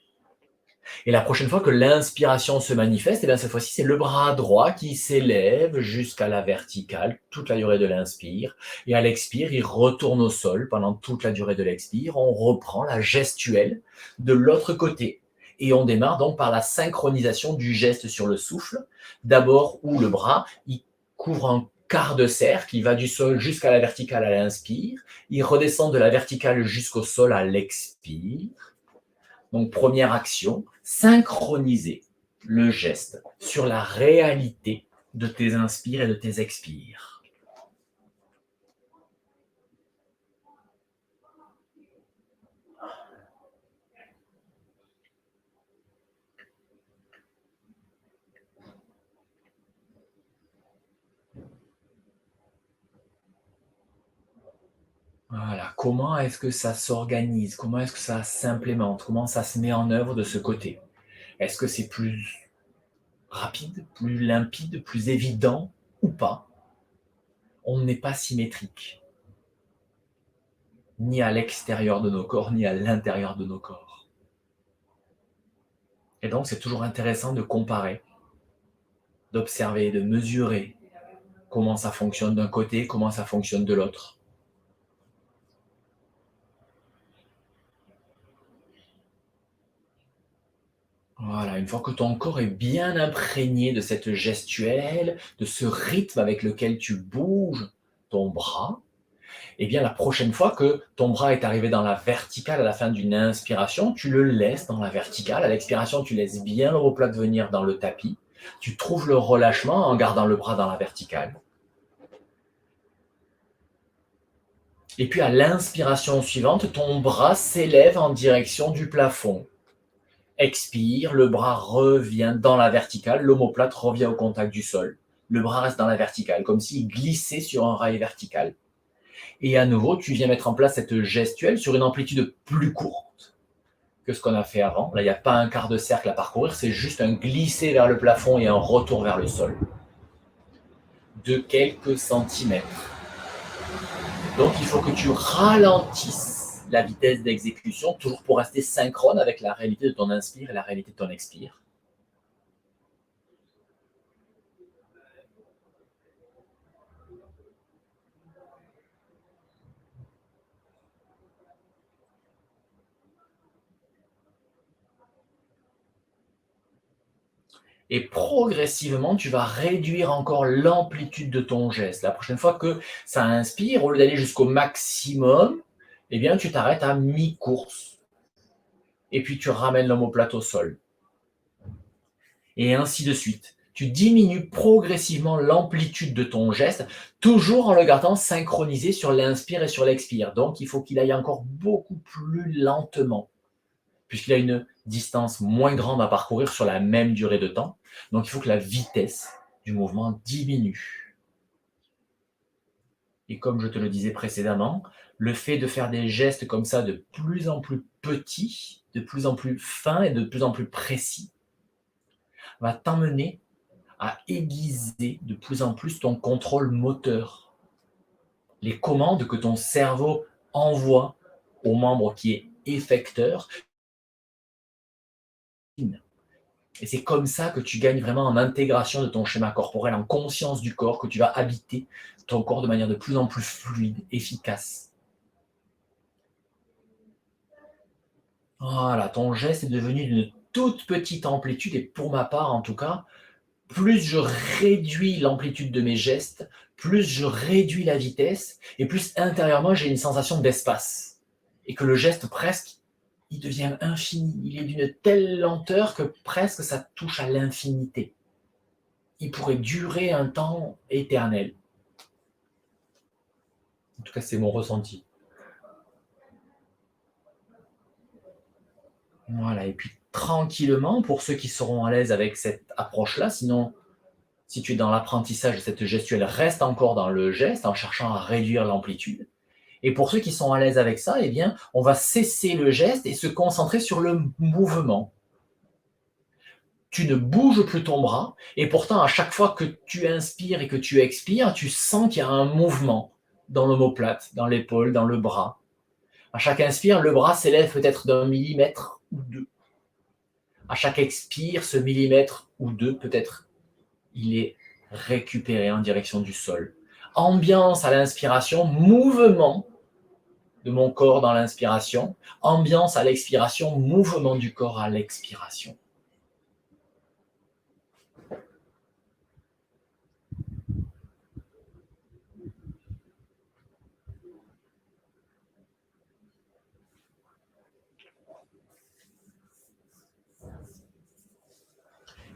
Et la prochaine fois que l'inspiration se manifeste, et bien cette fois-ci, c'est le bras droit qui s'élève jusqu'à la verticale toute la durée de l'inspire. Et à l'expire, il retourne au sol pendant toute la durée de l'expire. On reprend la gestuelle de l'autre côté. Et on démarre donc par la synchronisation du geste sur le souffle. D'abord, où le bras, il couvre un quart de cercle, il va du sol jusqu'à la verticale à l'inspire. Il redescend de la verticale jusqu'au sol à l'expire. Donc, première action, synchroniser le geste sur la réalité de tes inspires et de tes expires. Voilà, comment est-ce que ça s'organise? Comment est-ce que ça s'implémente? Comment ça se met en œuvre de ce côté? Est-ce que c'est plus rapide, plus limpide, plus évident ou pas? On n'est pas symétrique, ni à l'extérieur de nos corps, ni à l'intérieur de nos corps. Et donc, c'est toujours intéressant de comparer, d'observer, de mesurer comment ça fonctionne d'un côté, comment ça fonctionne de l'autre. Voilà, une fois que ton corps est bien imprégné de cette gestuelle, de ce rythme avec lequel tu bouges ton bras, eh bien la prochaine fois que ton bras est arrivé dans la verticale à la fin d'une inspiration, tu le laisses dans la verticale. À l'expiration, tu laisses bien l'omoplate venir dans le tapis. Tu trouves le relâchement en gardant le bras dans la verticale. Et puis à l'inspiration suivante, ton bras s'élève en direction du plafond. Expire, le bras revient dans la verticale, l'omoplate revient au contact du sol. Le bras reste dans la verticale, comme s'il glissait sur un rail vertical. Et à nouveau, tu viens mettre en place cette gestuelle sur une amplitude plus courte que ce qu'on a fait avant. Là, il n'y a pas un quart de cercle à parcourir, c'est juste un glisser vers le plafond et un retour vers le sol de quelques centimètres. Donc, il faut que tu ralentisses la vitesse d'exécution, toujours pour rester synchrone avec la réalité de ton inspire et la réalité de ton expire. Et progressivement, tu vas réduire encore l'amplitude de ton geste. La prochaine fois que ça inspire, au lieu d'aller jusqu'au maximum, eh bien, tu t'arrêtes à mi-course. Et puis, tu ramènes l'omoplate au sol. Et ainsi de suite. Tu diminues progressivement l'amplitude de ton geste, toujours en le gardant synchronisé sur l'inspire et sur l'expire. Donc, il faut qu'il aille encore beaucoup plus lentement, puisqu'il a une distance moins grande à parcourir sur la même durée de temps. Donc, il faut que la vitesse du mouvement diminue. Et comme je te le disais précédemment, le fait de faire des gestes comme ça de plus en plus petits, de plus en plus fins et de plus en plus précis, va t'emmener à aiguiser de plus en plus ton contrôle moteur. Les commandes que ton cerveau envoie au membre qui est effecteur. Et c'est comme ça que tu gagnes vraiment en intégration de ton schéma corporel, en conscience du corps, que tu vas habiter ton corps de manière de plus en plus fluide, efficace. Voilà, ton geste est devenu d'une toute petite amplitude, et pour ma part en tout cas, plus je réduis l'amplitude de mes gestes, plus je réduis la vitesse, et plus intérieurement j'ai une sensation d'espace. Et que le geste presque, il devient infini. Il est d'une telle lenteur que presque ça touche à l'infinité. Il pourrait durer un temps éternel. En tout cas, c'est mon ressenti. Voilà, et puis tranquillement, pour ceux qui seront à l'aise avec cette approche-là, sinon, si tu es dans l'apprentissage de cette gestuelle, reste encore dans le geste en cherchant à réduire l'amplitude. Et pour ceux qui sont à l'aise avec ça, eh bien, on va cesser le geste et se concentrer sur le mouvement. Tu ne bouges plus ton bras, et pourtant, à chaque fois que tu inspires et que tu expires, tu sens qu'il y a un mouvement dans l'omoplate, dans l'épaule, dans le bras. À chaque inspire, le bras s'élève peut-être d'un millimètre ou deux. À chaque expire, ce millimètre ou deux, peut-être, il est récupéré en direction du sol. Ambiance à l'inspiration, mouvement de mon corps dans l'inspiration. Ambiance à l'expiration, mouvement du corps à l'expiration.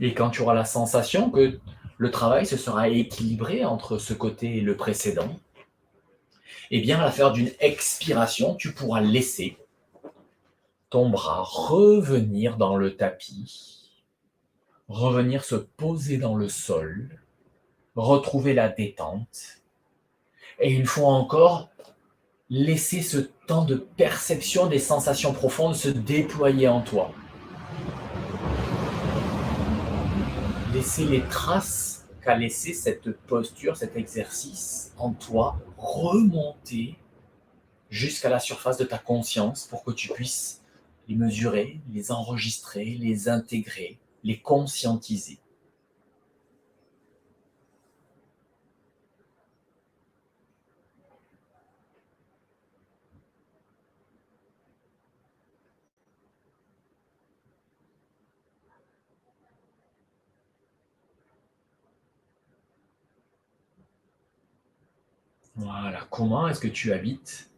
Et quand tu auras la sensation que le travail se sera équilibré entre ce côté et le précédent, eh bien, à la fin d'une expiration, tu pourras laisser ton bras revenir dans le tapis, revenir se poser dans le sol, retrouver la détente. Et une fois encore, laisser ce temps de perception des sensations profondes se déployer en toi. Laisser les traces qu'a laissé cette posture, cet exercice en toi remonter jusqu'à la surface de ta conscience pour que tu puisses les mesurer, les enregistrer, les intégrer, les conscientiser. Voilà, comment est-ce que tu habites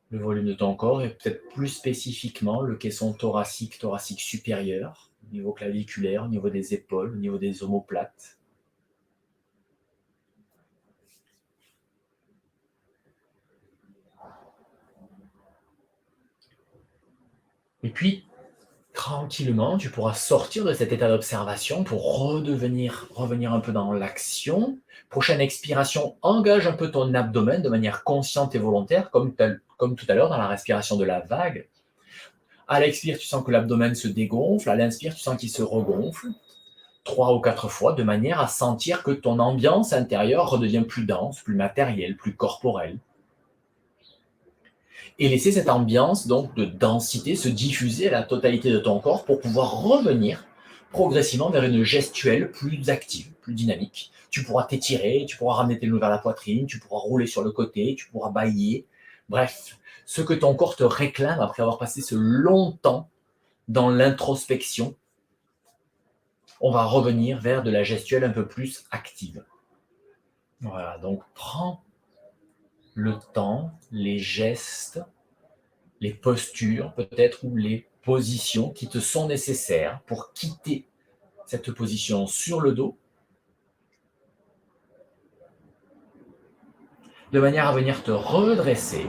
le volume de ton corps et peut-être plus spécifiquement le caisson thoracique, thoracique supérieur, au niveau claviculaire, au niveau des épaules, au niveau des omoplates. Et puis, tranquillement, tu pourras sortir de cet état d'observation pour revenir un peu dans l'action. Prochaine expiration, engage un peu ton abdomen de manière consciente et volontaire, comme tout à l'heure dans la respiration de la vague. À l'expire, tu sens que l'abdomen se dégonfle. À l'inspire, tu sens qu'il se regonfle. 3 ou 4 fois, de manière à sentir que ton ambiance intérieure redevient plus dense, plus matérielle, plus corporelle. Et laisser cette ambiance donc de densité se diffuser à la totalité de ton corps pour pouvoir revenir progressivement vers une gestuelle plus active, plus dynamique. Tu pourras t'étirer, tu pourras ramener tes genoux vers la poitrine, tu pourras rouler sur le côté, tu pourras bâiller. Bref, ce que ton corps te réclame après avoir passé ce long temps dans l'introspection, on va revenir vers de la gestuelle un peu plus active. Voilà, donc prends le temps, les gestes, les postures peut-être ou les positions qui te sont nécessaires pour quitter cette position sur le dos de manière à venir te redresser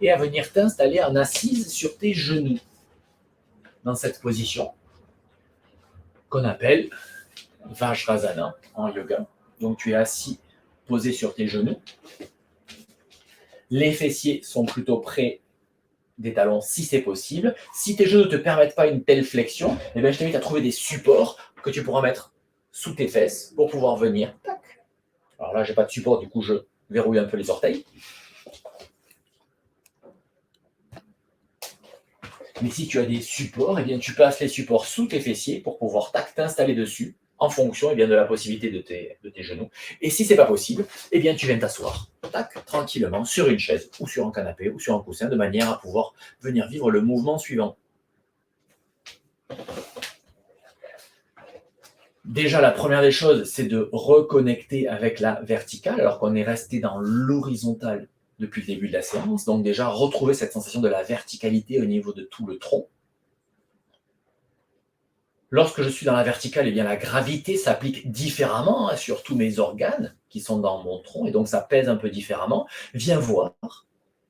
et à venir t'installer en assise sur tes genoux dans cette position qu'on appelle Vajrasana en yoga. Donc tu es assis, posé sur tes genoux. Les fessiers sont plutôt près des talons si c'est possible. Si tes genoux ne te permettent pas une telle flexion, eh bien, je t'invite à trouver des supports que tu pourras mettre sous tes fesses pour pouvoir venir. Tac. Alors là, je n'ai pas de support, du coup, je verrouille un peu les orteils. Mais si tu as des supports, eh bien, tu places les supports sous tes fessiers pour pouvoir t'installer dessus en fonction de la possibilité de tes genoux. Et si ce n'est pas possible, eh bien, tu viens t'asseoir tranquillement sur une chaise ou sur un canapé ou sur un coussin de manière à pouvoir venir vivre le mouvement suivant. Déjà, la première des choses, c'est de reconnecter avec la verticale alors qu'on est resté dans l'horizontale depuis le début de la séance. Donc déjà, retrouver cette sensation de la verticalité au niveau de tout le tronc. Lorsque je suis dans la verticale, eh bien, la gravité s'applique différemment sur tous mes organes qui sont dans mon tronc, et donc ça pèse un peu différemment. Viens voir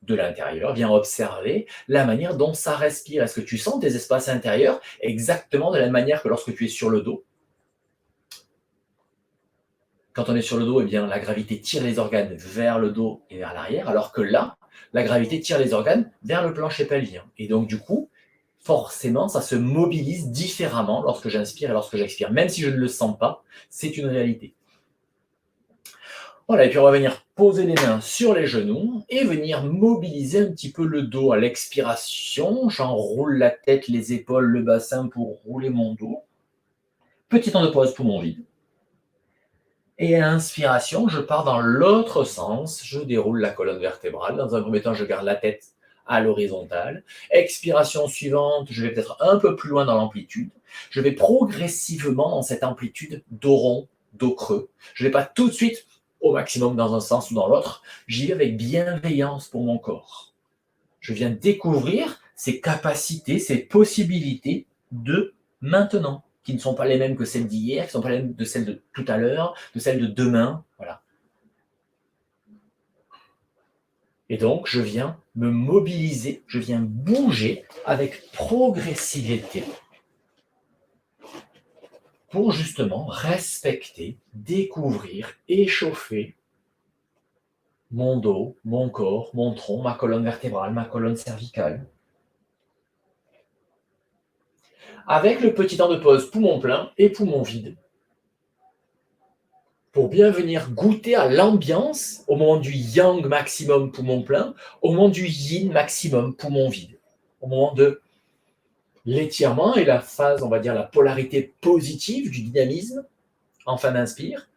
de l'intérieur, viens observer la manière dont ça respire. Est-ce que tu sens tes espaces intérieurs exactement de la même manière que lorsque tu es sur le dos? Quand on est sur le dos, eh bien, la gravité tire les organes vers le dos et vers l'arrière, alors que là, la gravité tire les organes vers le plancher pelvien. Et donc, du coup, forcément, ça se mobilise différemment lorsque j'inspire et lorsque j'expire. Même si je ne le sens pas, c'est une réalité. Voilà, et puis on va venir poser les mains sur les genoux et venir mobiliser un petit peu le dos à l'expiration. J'enroule la tête, les épaules, le bassin pour rouler mon dos. Petit temps de pause, poumon vide. Et à inspiration, je pars dans l'autre sens, je déroule la colonne vertébrale. Dans un premier temps, je garde la tête à l'horizontale. Expiration suivante, je vais peut-être un peu plus loin dans l'amplitude. Je vais progressivement dans cette amplitude dos rond, dos creux. Je ne vais pas tout de suite au maximum dans un sens ou dans l'autre. J'y vais avec bienveillance pour mon corps. Je viens découvrir ses capacités, ses possibilités de maintenant, qui ne sont pas les mêmes que celles d'hier, qui ne sont pas les mêmes de celles de tout à l'heure, de celles de demain. Voilà. Et donc, je viens me mobiliser, je viens bouger avec progressivité pour justement respecter, découvrir, échauffer mon dos, mon corps, mon tronc, ma colonne vertébrale, ma colonne cervicale. Avec le petit temps de pause poumon plein et poumon vide, pour bien venir goûter à l'ambiance au moment du yang maximum poumon plein, au moment du yin maximum poumon vide, au moment de l'étirement et la phase, on va dire la polarité positive du dynamisme en fin d'inspire,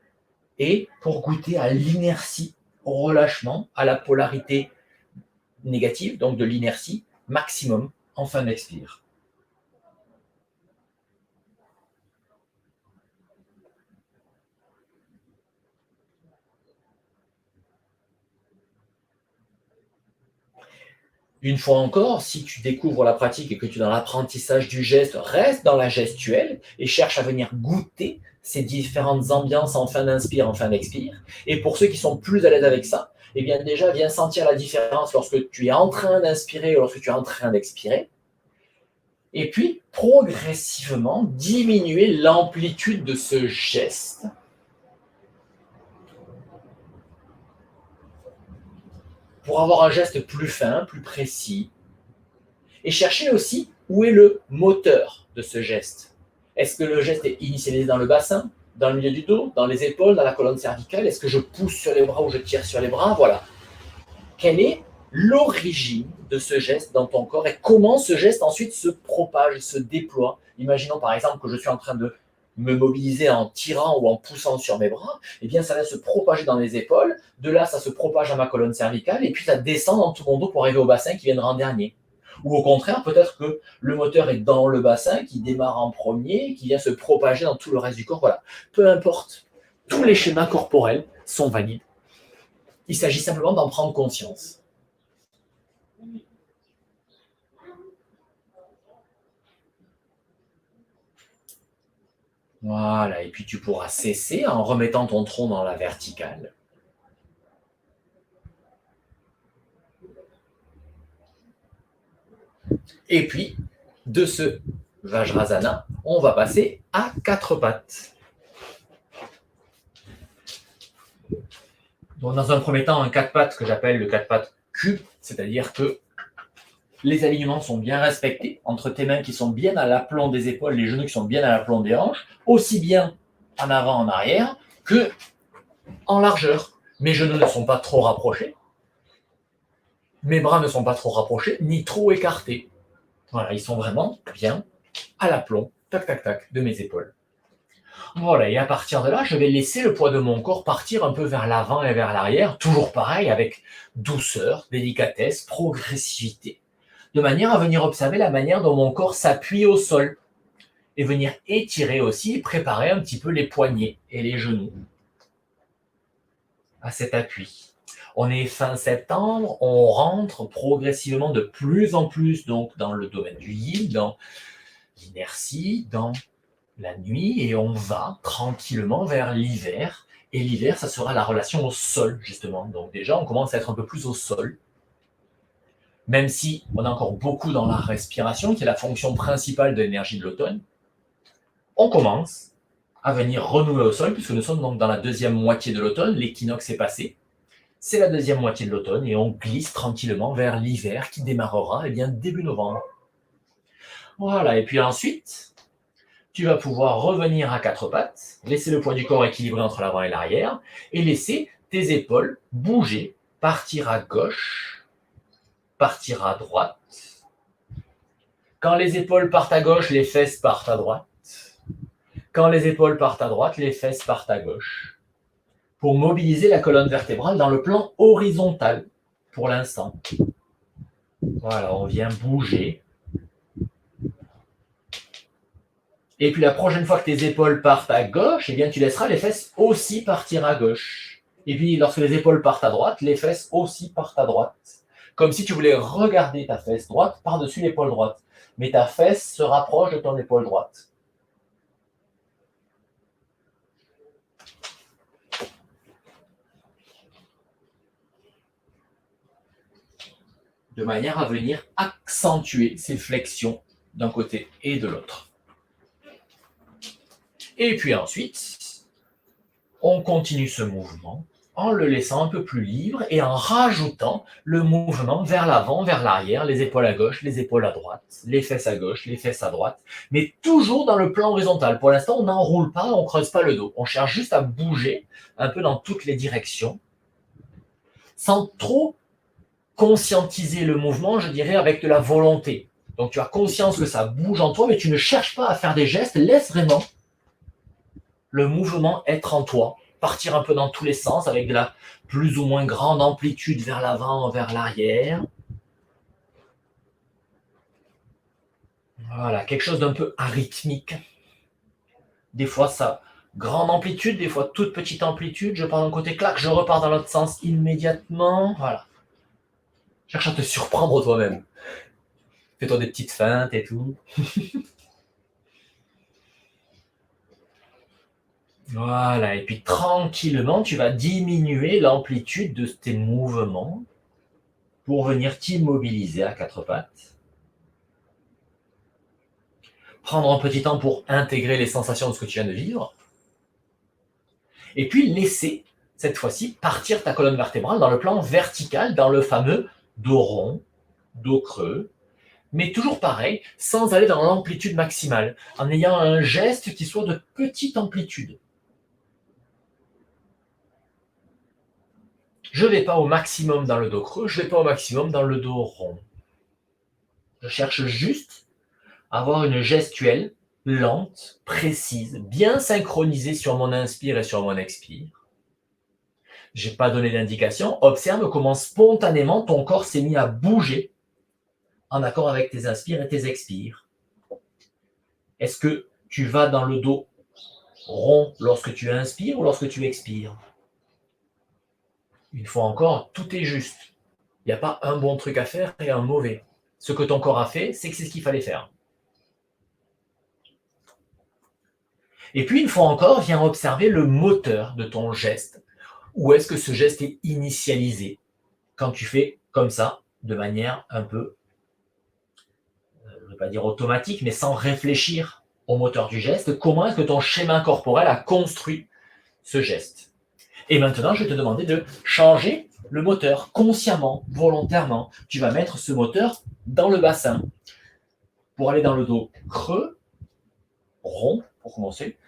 et pour goûter à l'inertie, au relâchement, à la polarité négative, donc de l'inertie maximum en fin d'expire. Une fois encore, si tu découvres la pratique et que tu es dans l'apprentissage du geste, reste dans la gestuelle et cherche à venir goûter ces différentes ambiances en fin d'inspire, en fin d'expire. Et pour ceux qui sont plus à l'aise avec ça, eh bien déjà, viens sentir la différence lorsque tu es en train d'inspirer ou lorsque tu es en train d'expirer. Et puis, progressivement, diminuer l'amplitude de ce geste pour avoir un geste plus fin, plus précis. Et chercher aussi où est le moteur de ce geste. Est-ce que le geste est initialisé dans le bassin, dans le milieu du dos, dans les épaules, dans la colonne cervicale? Est-ce que je pousse sur les bras ou je tire sur les bras? Voilà. Quelle est l'origine de ce geste dans ton corps et comment ce geste ensuite se propage, se déploie? Imaginons par exemple que je suis en train de me mobiliser en tirant ou en poussant sur mes bras, eh bien ça va se propager dans les épaules, de là ça se propage à ma colonne cervicale et puis ça descend dans tout mon dos pour arriver au bassin qui viendra en dernier. Ou au contraire, peut-être que le moteur est dans le bassin, qui démarre en premier, qui vient se propager dans tout le reste du corps. Voilà. Peu importe, tous les schémas corporels sont valides. Il s'agit simplement d'en prendre conscience. Voilà, et puis tu pourras cesser en remettant ton tronc dans la verticale. Et puis, de ce Vajrasana, on va passer à quatre pattes. Donc, dans un premier temps, un quatre pattes que j'appelle le quatre pattes cube, c'est-à-dire que les alignements sont bien respectés entre tes mains qui sont bien à l'aplomb des épaules, les genoux qui sont bien à l'aplomb des hanches, aussi bien en avant, en arrière, que en largeur. Mes genoux ne sont pas trop rapprochés, mes bras ne sont pas trop rapprochés, ni trop écartés. Voilà, ils sont vraiment bien à l'aplomb, tac, tac, tac, de mes épaules. Voilà, et à partir de là, je vais laisser le poids de mon corps partir un peu vers l'avant et vers l'arrière, toujours pareil, avec douceur, délicatesse, progressivité, de manière à venir observer la manière dont mon corps s'appuie au sol, et venir étirer aussi et préparer un petit peu les poignets et les genoux à cet appui. On est fin septembre, on rentre progressivement de plus en plus donc dans le domaine du yin, dans l'inertie, dans la nuit, et on va tranquillement vers l'hiver. Et l'hiver, ça sera la relation au sol, justement. Donc déjà, on commence à être un peu plus au sol, même si on a encore beaucoup dans la respiration, qui est la fonction principale de l'énergie de l'automne. On commence à venir renouer au sol, puisque nous sommes donc dans la deuxième moitié de l'automne, l'équinoxe est passé. C'est la deuxième moitié de l'automne et on glisse tranquillement vers l'hiver qui démarrera début novembre. Voilà, et puis ensuite, tu vas pouvoir revenir à quatre pattes, laisser le poids du corps équilibré entre l'avant et l'arrière, et laisser tes épaules bouger, partir à gauche, partir à droite. Quand les épaules partent à gauche, les fesses partent à droite. Quand les épaules partent à droite, les fesses partent à gauche. Pour mobiliser la colonne vertébrale dans le plan horizontal, pour l'instant. Voilà, on vient bouger. Et puis la prochaine fois que tes épaules partent à gauche, eh bien tu laisseras les fesses aussi partir à gauche. Et puis lorsque les épaules partent à droite, les fesses aussi partent à droite. Comme si tu voulais regarder ta fesse droite par-dessus l'épaule droite. Mais ta fesse se rapproche de ton épaule droite. De manière à venir accentuer ces flexions d'un côté et de l'autre. Et puis ensuite, on continue ce mouvement en le laissant un peu plus libre et en rajoutant le mouvement vers l'avant, vers l'arrière, les épaules à gauche, les épaules à droite, les fesses à gauche, les fesses à droite, mais toujours dans le plan horizontal. Pour l'instant, on n'enroule pas, on ne creuse pas le dos. On cherche juste à bouger un peu dans toutes les directions, sans trop conscientiser le mouvement, je dirais, avec de la volonté. Donc tu as conscience que ça bouge en toi, mais tu ne cherches pas à faire des gestes, laisse vraiment le mouvement être en toi, partir un peu dans tous les sens avec de la plus ou moins grande amplitude vers l'avant, vers l'arrière. Voilà, quelque chose d'un peu arythmique. Des fois, ça, grande amplitude, des fois toute petite amplitude. Je pars d'un côté, clac, je repars dans l'autre sens immédiatement. Voilà. Cherche à te surprendre toi-même. Fais-toi des petites feintes et tout. Voilà, et puis tranquillement, tu vas diminuer l'amplitude de tes mouvements pour venir t'immobiliser à quatre pattes. Prendre un petit temps pour intégrer les sensations de ce que tu viens de vivre. Et puis laisser, cette fois-ci, partir ta colonne vertébrale dans le plan vertical, dans le fameux dos rond, dos creux, mais toujours pareil, sans aller dans l'amplitude maximale, en ayant un geste qui soit de petite amplitude. Je ne vais pas au maximum dans le dos creux, je ne vais pas au maximum dans le dos rond. Je cherche juste à avoir une gestuelle lente, précise, bien synchronisée sur mon inspire et sur mon expire. Je n'ai pas donné d'indication. Observe comment spontanément ton corps s'est mis à bouger en accord avec tes inspires et tes expires. Est-ce que tu vas dans le dos rond lorsque tu inspires ou lorsque tu expires? Une fois encore, tout est juste. Il n'y a pas un bon truc à faire et un mauvais. Ce que ton corps a fait, c'est que c'est ce qu'il fallait faire. Et puis, une fois encore, viens observer le moteur de ton geste. Où est-ce que ce geste est initialisé quand tu fais comme ça, de manière un peu, je ne vais pas dire automatique, mais sans réfléchir au moteur du geste? Comment est-ce que ton schéma corporel a construit ce geste? Et maintenant, je vais te demander de changer le moteur consciemment, volontairement. Tu vas mettre ce moteur dans le bassin pour aller dans le dos creux, rond, pour commencer.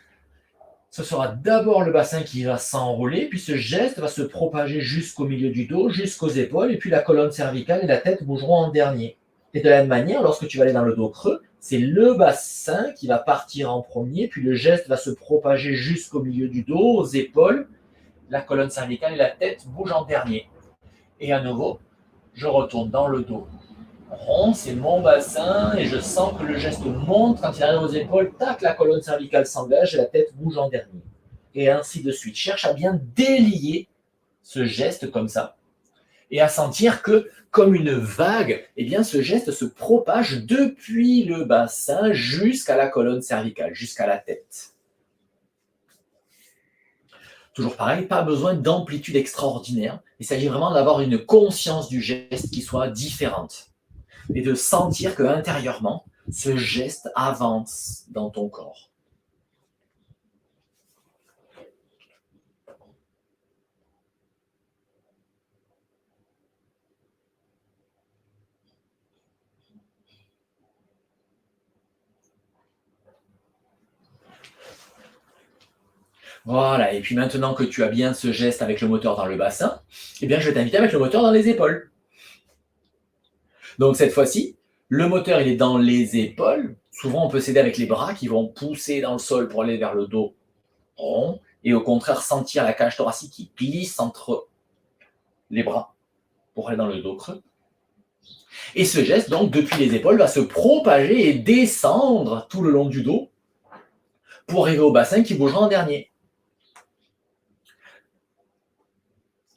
Ce sera d'abord le bassin qui va s'enrouler, puis ce geste va se propager jusqu'au milieu du dos, jusqu'aux épaules, et puis la colonne cervicale et la tête bougeront en dernier. Et de la même manière, lorsque tu vas aller dans le dos creux, c'est le bassin qui va partir en premier, puis le geste va se propager jusqu'au milieu du dos, aux épaules, la colonne cervicale et la tête bougent en dernier. Et à nouveau, je retourne dans le dos rond, c'est mon bassin, et je sens que le geste monte quand il arrive aux épaules, tac, la colonne cervicale s'engage et la tête bouge en dernier. Et ainsi de suite. Cherche à bien délier ce geste comme ça, et à sentir que, comme une vague, eh bien, ce geste se propage depuis le bassin jusqu'à la colonne cervicale, jusqu'à la tête. Toujours pareil, pas besoin d'amplitude extraordinaire. Il s'agit vraiment d'avoir une conscience du geste qui soit différente. Et de sentir que intérieurement, ce geste avance dans ton corps. Voilà, et puis maintenant que tu as bien ce geste avec le moteur dans le bassin, eh bien je vais t'inviter avec le moteur dans les épaules. Donc cette fois-ci, le moteur il est dans les épaules. Souvent on peut s'aider avec les bras qui vont pousser dans le sol pour aller vers le dos rond, et au contraire sentir la cage thoracique qui glisse entre les bras pour aller dans le dos creux. Et ce geste, donc, depuis les épaules, va se propager et descendre tout le long du dos pour arriver au bassin qui bougera en dernier.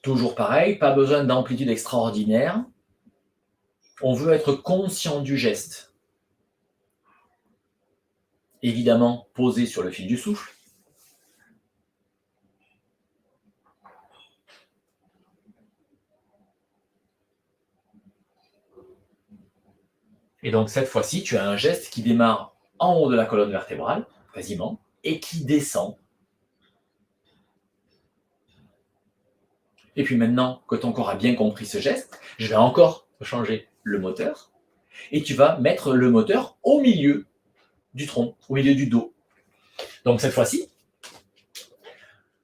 Toujours pareil, pas besoin d'amplitude extraordinaire. On veut être conscient du geste. Évidemment, posé sur le fil du souffle. Et donc, cette fois-ci, tu as un geste qui démarre en haut de la colonne vertébrale, quasiment, et qui descend. Et puis maintenant que ton corps a bien compris ce geste, je vais encore changer le moteur et tu vas mettre le moteur au milieu du tronc, au milieu du dos. Donc cette fois-ci,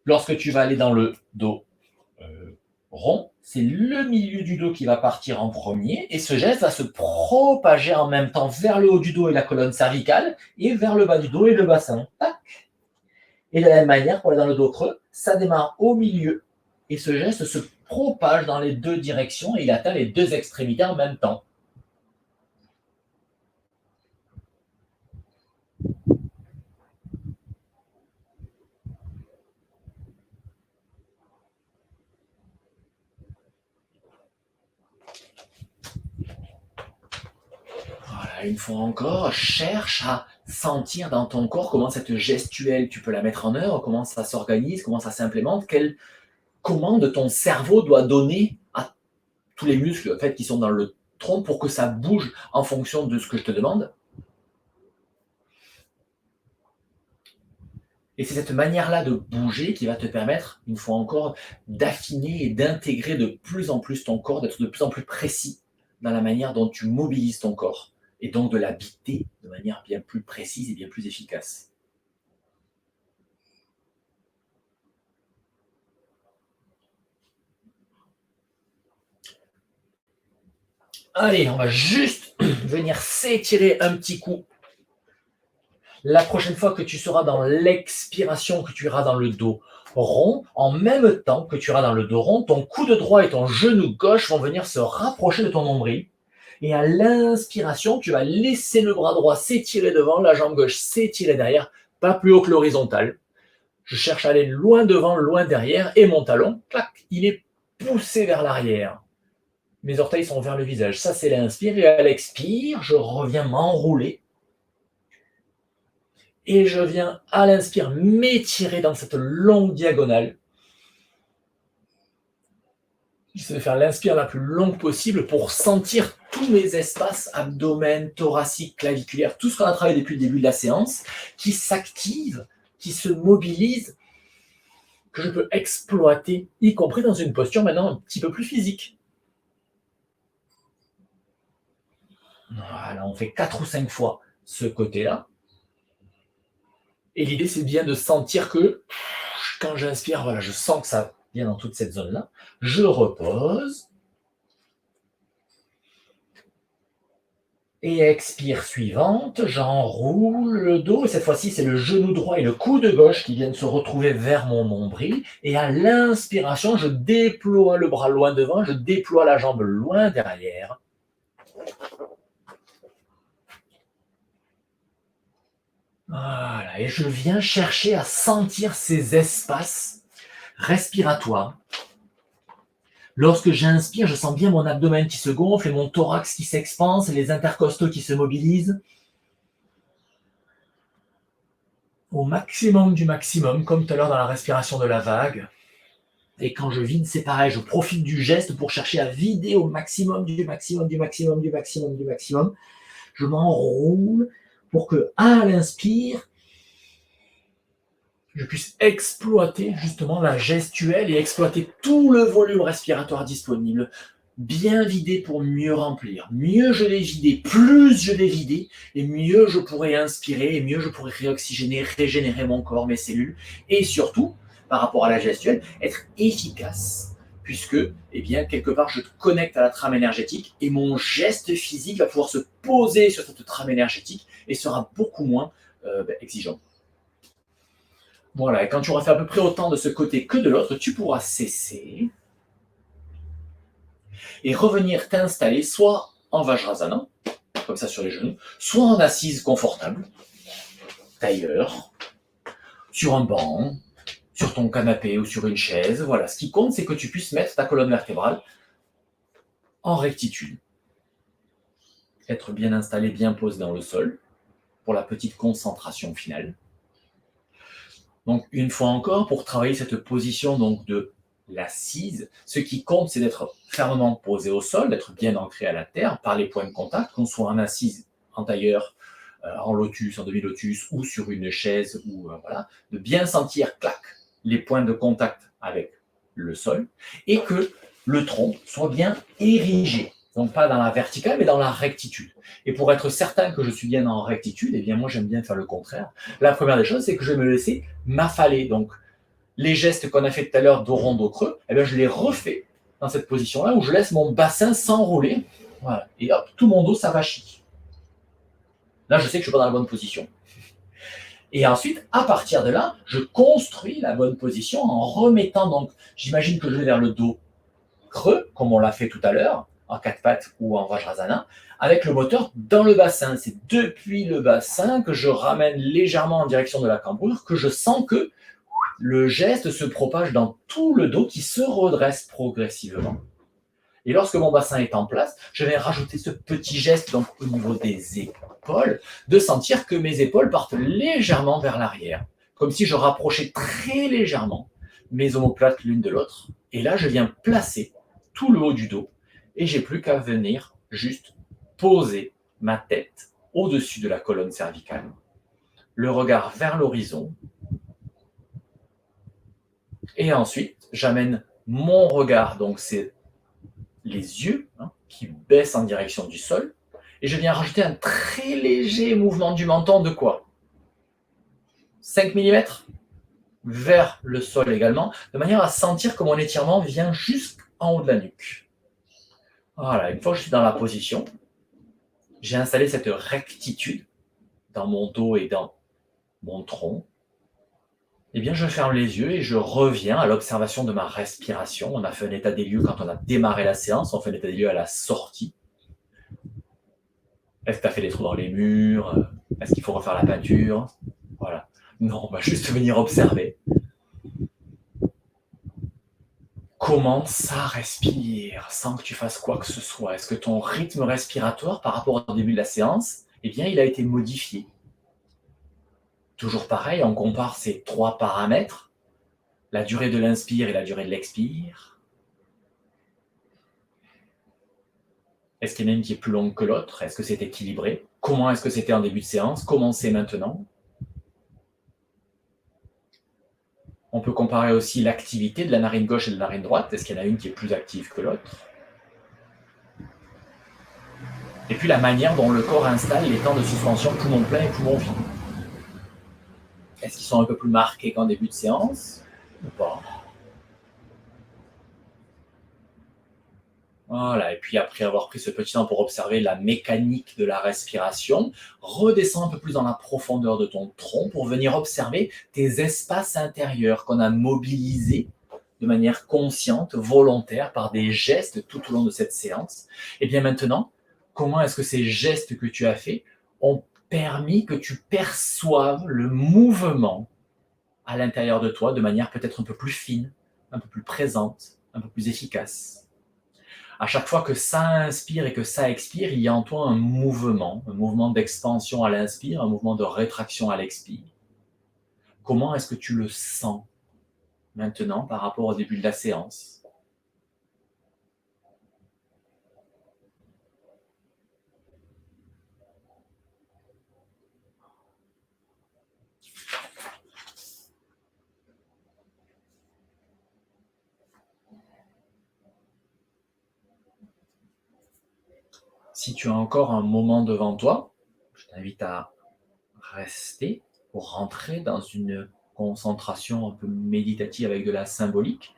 lorsque tu vas aller dans le dos rond, c'est le milieu du dos qui va partir en premier et ce geste va se propager en même temps vers le haut du dos et la colonne cervicale et vers le bas du dos et le bassin. Tac. Et de la même manière, pour aller dans le dos creux, ça démarre au milieu et ce geste se propage dans les deux directions et il atteint les deux extrémités en même temps. Voilà, une fois encore, cherche à sentir dans ton corps comment cette gestuelle, tu peux la mettre en œuvre, comment ça s'organise, comment ça s'implémente, quelle commande ton cerveau doit donner à tous les muscles en fait, qui sont dans le tronc pour que ça bouge en fonction de ce que je te demande. Et c'est cette manière-là de bouger qui va te permettre, une fois encore, d'affiner et d'intégrer de plus en plus ton corps, d'être de plus en plus précis dans la manière dont tu mobilises ton corps, et donc de l'habiter de manière bien plus précise et bien plus efficace. Allez, on va juste venir s'étirer un petit coup. La prochaine fois que tu seras dans l'expiration, que tu iras dans le dos rond, en même temps que tu iras dans le dos rond, ton coude droit et ton genou gauche vont venir se rapprocher de ton nombril. Et à l'inspiration, tu vas laisser le bras droit s'étirer devant, la jambe gauche s'étirer derrière, pas plus haut que l'horizontale. Je cherche à aller loin devant, loin derrière, et mon talon, clac, il est poussé vers l'arrière. Mes orteils sont vers le visage. Ça, c'est l'inspire. Et à l'expire, je reviens m'enrouler. Et je viens à l'inspire m'étirer dans cette longue diagonale. J'essaie de faire l'inspire la plus longue possible pour sentir tous mes espaces, abdomen, thoracique, claviculaire, tout ce qu'on a travaillé depuis le début de la séance, qui s'active, qui se mobilise, que je peux exploiter, y compris dans une posture maintenant un petit peu plus physique. Voilà, on fait 4 ou 5 fois ce côté-là. Et l'idée, c'est bien de sentir que quand j'inspire, voilà, je sens que ça vient dans toute cette zone-là. Je repose. Et expire suivante, j'enroule le dos. Et cette fois-ci, c'est le genou droit et le coude gauche qui viennent se retrouver vers mon nombril. Et à l'inspiration, je déploie le bras loin devant, je déploie la jambe loin derrière. Voilà, et je viens chercher à sentir ces espaces respiratoires. Lorsque j'inspire, je sens bien mon abdomen qui se gonfle et mon thorax qui s'expanse, les intercostaux qui se mobilisent. Au maximum du maximum, comme tout à l'heure dans la respiration de la vague. Et quand je vide, c'est pareil, je profite du geste pour chercher à vider au maximum du maximum, du maximum, du maximum, du maximum. Je m'enroule pour que, à l'inspire, je puisse exploiter justement la gestuelle et exploiter tout le volume respiratoire disponible. Bien vider pour mieux remplir. Mieux je l'ai vidé, plus je l'ai vidé, et mieux je pourrai inspirer, et mieux je pourrai réoxygéner, régénérer mon corps, mes cellules, et surtout, par rapport à la gestuelle, être efficace. Puisque, eh bien, quelque part, je te connecte à la trame énergétique, et mon geste physique va pouvoir se poser sur cette trame énergétique, et sera beaucoup moins exigeant. Voilà, et quand tu auras fait à peu près autant de ce côté que de l'autre, tu pourras cesser et revenir t'installer soit en Vajrasana, comme ça sur les genoux, soit en assise confortable, d'ailleurs, sur un banc, sur ton canapé ou sur une chaise. Voilà, ce qui compte, c'est que tu puisses mettre ta colonne vertébrale en rectitude. Être bien installé, bien posé dans le sol, pour la petite concentration finale. Donc, une fois encore, pour travailler cette position donc, de l'assise, ce qui compte, c'est d'être fermement posé au sol, d'être bien ancré à la terre par les points de contact, qu'on soit en assise, en tailleur, en lotus, en demi-lotus ou sur une chaise, ou voilà, de bien sentir, clac, les points de contact avec le sol et que le tronc soit bien érigé. Donc pas dans la verticale, mais dans la rectitude. Et pour être certain que je suis bien en rectitude, eh bien moi j'aime bien faire le contraire. La première des choses, c'est que je vais me laisser m'affaler. Donc les gestes qu'on a fait tout à l'heure dos rond, dos creux, eh bien je les refais dans cette position-là où je laisse mon bassin s'enrouler. Voilà. Et hop, tout mon dos s'avachit. Là, je sais que je ne suis pas dans la bonne position. Et ensuite, à partir de là, je construis la bonne position en remettant, donc, j'imagine que je vais vers le dos creux, comme on l'a fait tout à l'heure, en quatre pattes ou en Vajrasana, avec le moteur dans le bassin. C'est depuis le bassin que je ramène légèrement en direction de la cambrure, que je sens que le geste se propage dans tout le dos qui se redresse progressivement. Et lorsque mon bassin est en place, je vais rajouter ce petit geste donc au niveau des épaules, de sentir que mes épaules partent légèrement vers l'arrière, comme si je rapprochais très légèrement mes omoplates l'une de l'autre. Et là, je viens placer tout le haut du dos et j'ai plus qu'à venir juste poser ma tête au-dessus de la colonne cervicale, le regard vers l'horizon. Et ensuite, j'amène mon regard, donc c'est les yeux qui baissent en direction du sol. Et je viens rajouter un très léger mouvement du menton de quoi 5 mm vers le sol également, de manière à sentir que mon étirement vient jusqu'en haut de la nuque. Voilà, une fois que je suis dans la position, j'ai installé cette rectitude dans mon dos et dans mon tronc. Eh bien, je ferme les yeux et je reviens à l'observation de ma respiration. On a fait un état des lieux quand on a démarré la séance, on fait un état des lieux à la sortie. Est-ce que tu as fait des trous dans les murs? Est-ce qu'il faut refaire la peinture? Voilà. Non, on va juste venir observer. Comment ça respire sans que tu fasses quoi que ce soit? Est-ce que ton rythme respiratoire par rapport au début de la séance, eh bien, il a été modifié? Toujours pareil, on compare ces trois paramètres, la durée de l'inspire et la durée de l'expire. Est-ce qu'il y en a une qui est plus longue que l'autre? Est-ce que c'est équilibré? Comment est-ce que c'était en début de séance? Comment c'est maintenant? On peut comparer aussi l'activité de la narine gauche et de la narine droite. Est-ce qu'il y en a une qui est plus active que l'autre? Et puis la manière dont le corps installe les temps de suspension poumon plein et poumon vide. Est-ce qu'ils sont un peu plus marqués qu'en début de séance ou pas? Voilà, et puis après avoir pris ce petit temps pour observer la mécanique de la respiration, redescends un peu plus dans la profondeur de ton tronc pour venir observer tes espaces intérieurs qu'on a mobilisés de manière consciente, volontaire, par des gestes tout au long de cette séance. Et bien maintenant, comment est-ce que ces gestes que tu as faits ont permis que tu perçoives le mouvement à l'intérieur de toi de manière peut-être un peu plus fine, un peu plus présente, un peu plus efficace? À chaque fois que ça inspire et que ça expire, il y a en toi un mouvement d'expansion à l'inspire, un mouvement de rétraction à l'expire. Comment est-ce que tu le sens maintenant par rapport au début de la séance? Si tu as encore un moment devant toi, je t'invite à rester pour rentrer dans une concentration un peu méditative avec de la symbolique.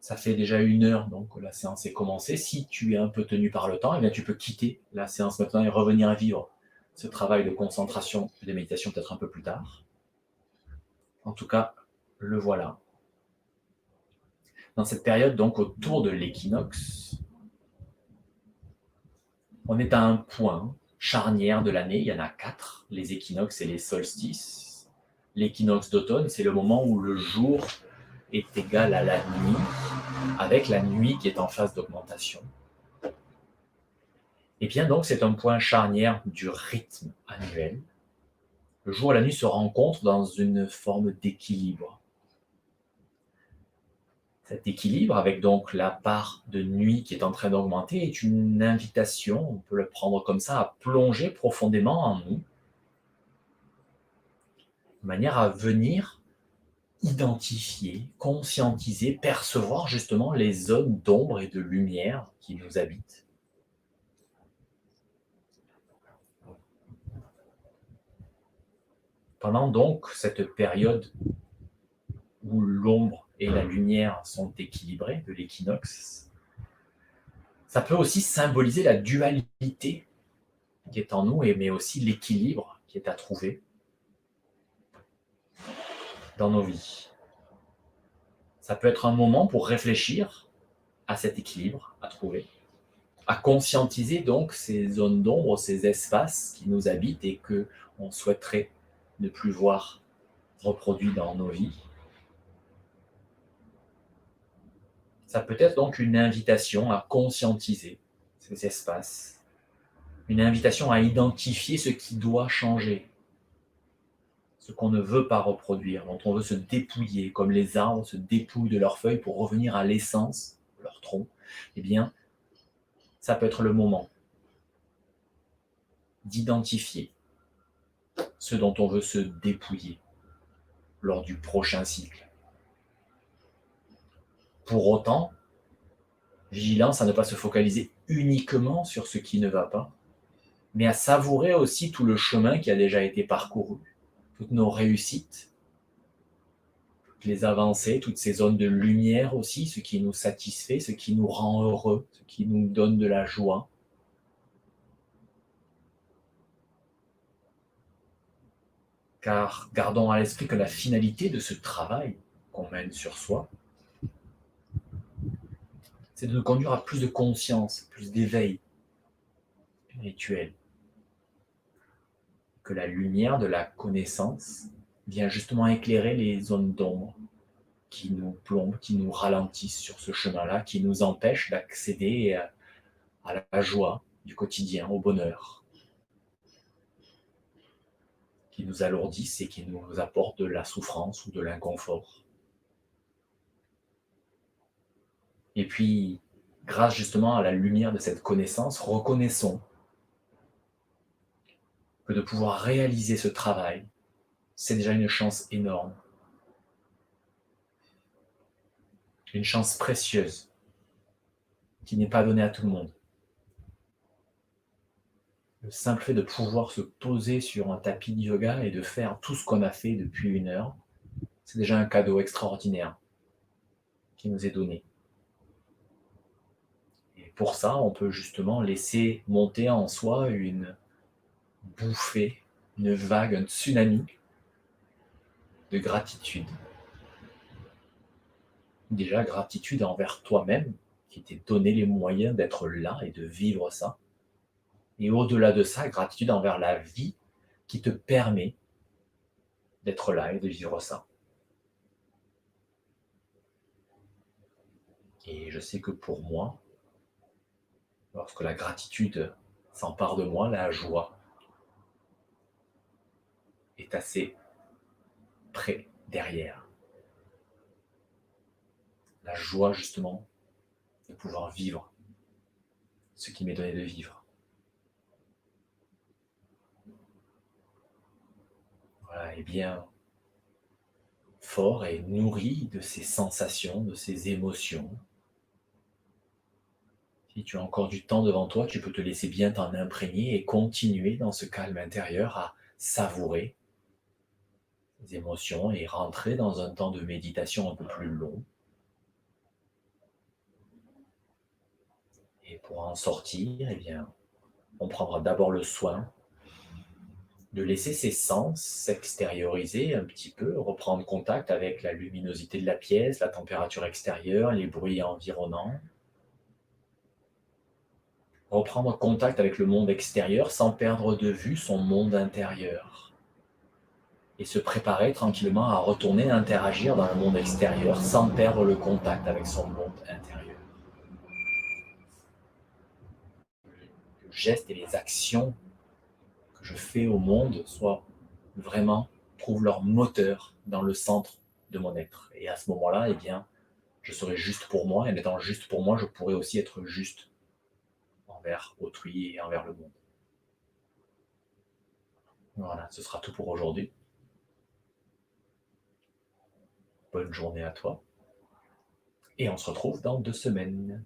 Ça fait déjà 1 heure donc que la séance est commencée. Si tu es un peu tenu par le temps, eh bien, tu peux quitter la séance maintenant et revenir à vivre ce travail de concentration et de méditation peut-être un peu plus tard. En tout cas, le voilà. Dans cette période, donc autour de l'équinoxe, on est à un point charnière de l'année. Il y en a 4, les équinoxes et les solstices. L'équinoxe d'automne, c'est le moment où le jour est égal à la nuit, avec la nuit qui est en phase d'augmentation. Et bien donc, c'est un point charnière du rythme annuel. Le jour et la nuit se rencontrent dans une forme d'équilibre. Cet équilibre, avec donc la part de nuit qui est en train d'augmenter, est une invitation, on peut le prendre comme ça, à plonger profondément en nous, de manière à venir identifier, conscientiser, percevoir justement les zones d'ombre et de lumière qui nous habitent. Pendant donc cette période où l'ombre et la lumière sont équilibrées, de l'équinoxe, ça peut aussi symboliser la dualité qui est en nous, mais aussi l'équilibre qui est à trouver dans nos vies. Ça peut être un moment pour réfléchir à cet équilibre à trouver, à conscientiser donc ces zones d'ombre, ces espaces qui nous habitent et que on souhaiterait ne plus voir reproduits dans nos vies. Ça peut être donc une invitation à conscientiser ces espaces, une invitation à identifier ce qui doit changer, ce qu'on ne veut pas reproduire, dont on veut se dépouiller, comme les arbres se dépouillent de leurs feuilles pour revenir à l'essence de leur tronc. Eh bien, ça peut être le moment d'identifier ce dont on veut se dépouiller lors du prochain cycle. Pour autant, vigilance à ne pas se focaliser uniquement sur ce qui ne va pas, mais à savourer aussi tout le chemin qui a déjà été parcouru, toutes nos réussites, toutes les avancées, toutes ces zones de lumière aussi, ce qui nous satisfait, ce qui nous rend heureux, ce qui nous donne de la joie. Car gardons à l'esprit que la finalité de ce travail qu'on mène sur soi, c'est de nous conduire à plus de conscience, plus d'éveil spirituel. Que la lumière de la connaissance vient justement éclairer les zones d'ombre qui nous plombent, qui nous ralentissent sur ce chemin-là, qui nous empêchent d'accéder à la joie du quotidien, au bonheur, qui nous alourdissent et qui nous apportent de la souffrance ou de l'inconfort. Et puis, grâce justement à la lumière de cette connaissance, reconnaissons que de pouvoir réaliser ce travail, c'est déjà une chance énorme, une chance précieuse qui n'est pas donnée à tout le monde. Le simple fait de pouvoir se poser sur un tapis de yoga et de faire tout ce qu'on a fait depuis 1 heure, c'est déjà un cadeau extraordinaire qui nous est donné. Et pour ça, on peut justement laisser monter en soi une bouffée, une vague, un tsunami de gratitude. Déjà, gratitude envers toi-même, qui t'est donné les moyens d'être là et de vivre ça. Et au-delà de ça, gratitude envers la vie qui te permet d'être là et de vivre ça. Et je sais que pour moi, lorsque la gratitude s'empare de moi, la joie est assez près derrière. La joie justement de pouvoir vivre ce qui m'est donné de vivre. Voilà, et bien fort et nourri de ces sensations, de ces émotions. Si tu as encore du temps devant toi, tu peux te laisser bien t'en imprégner et continuer dans ce calme intérieur à savourer les émotions et rentrer dans un temps de méditation un peu plus long. Et pour en sortir, eh bien, on prendra d'abord le soin de laisser ses sens s'extérioriser un petit peu, reprendre contact avec la luminosité de la pièce, la température extérieure, les bruits environnants. Reprendre contact avec le monde extérieur sans perdre de vue son monde intérieur. Et se préparer tranquillement à retourner interagir dans le monde extérieur sans perdre le contact avec son monde intérieur. Les gestes et les actions que je fais au monde soient vraiment, trouvent leur moteur dans le centre de mon être. Et à ce moment-là, eh bien, je serai juste pour moi, et en étant juste pour moi, je pourrai aussi être juste envers autrui et envers le monde. Voilà, ce sera tout pour aujourd'hui. bonne journée à toi et on se retrouve dans 2 semaines.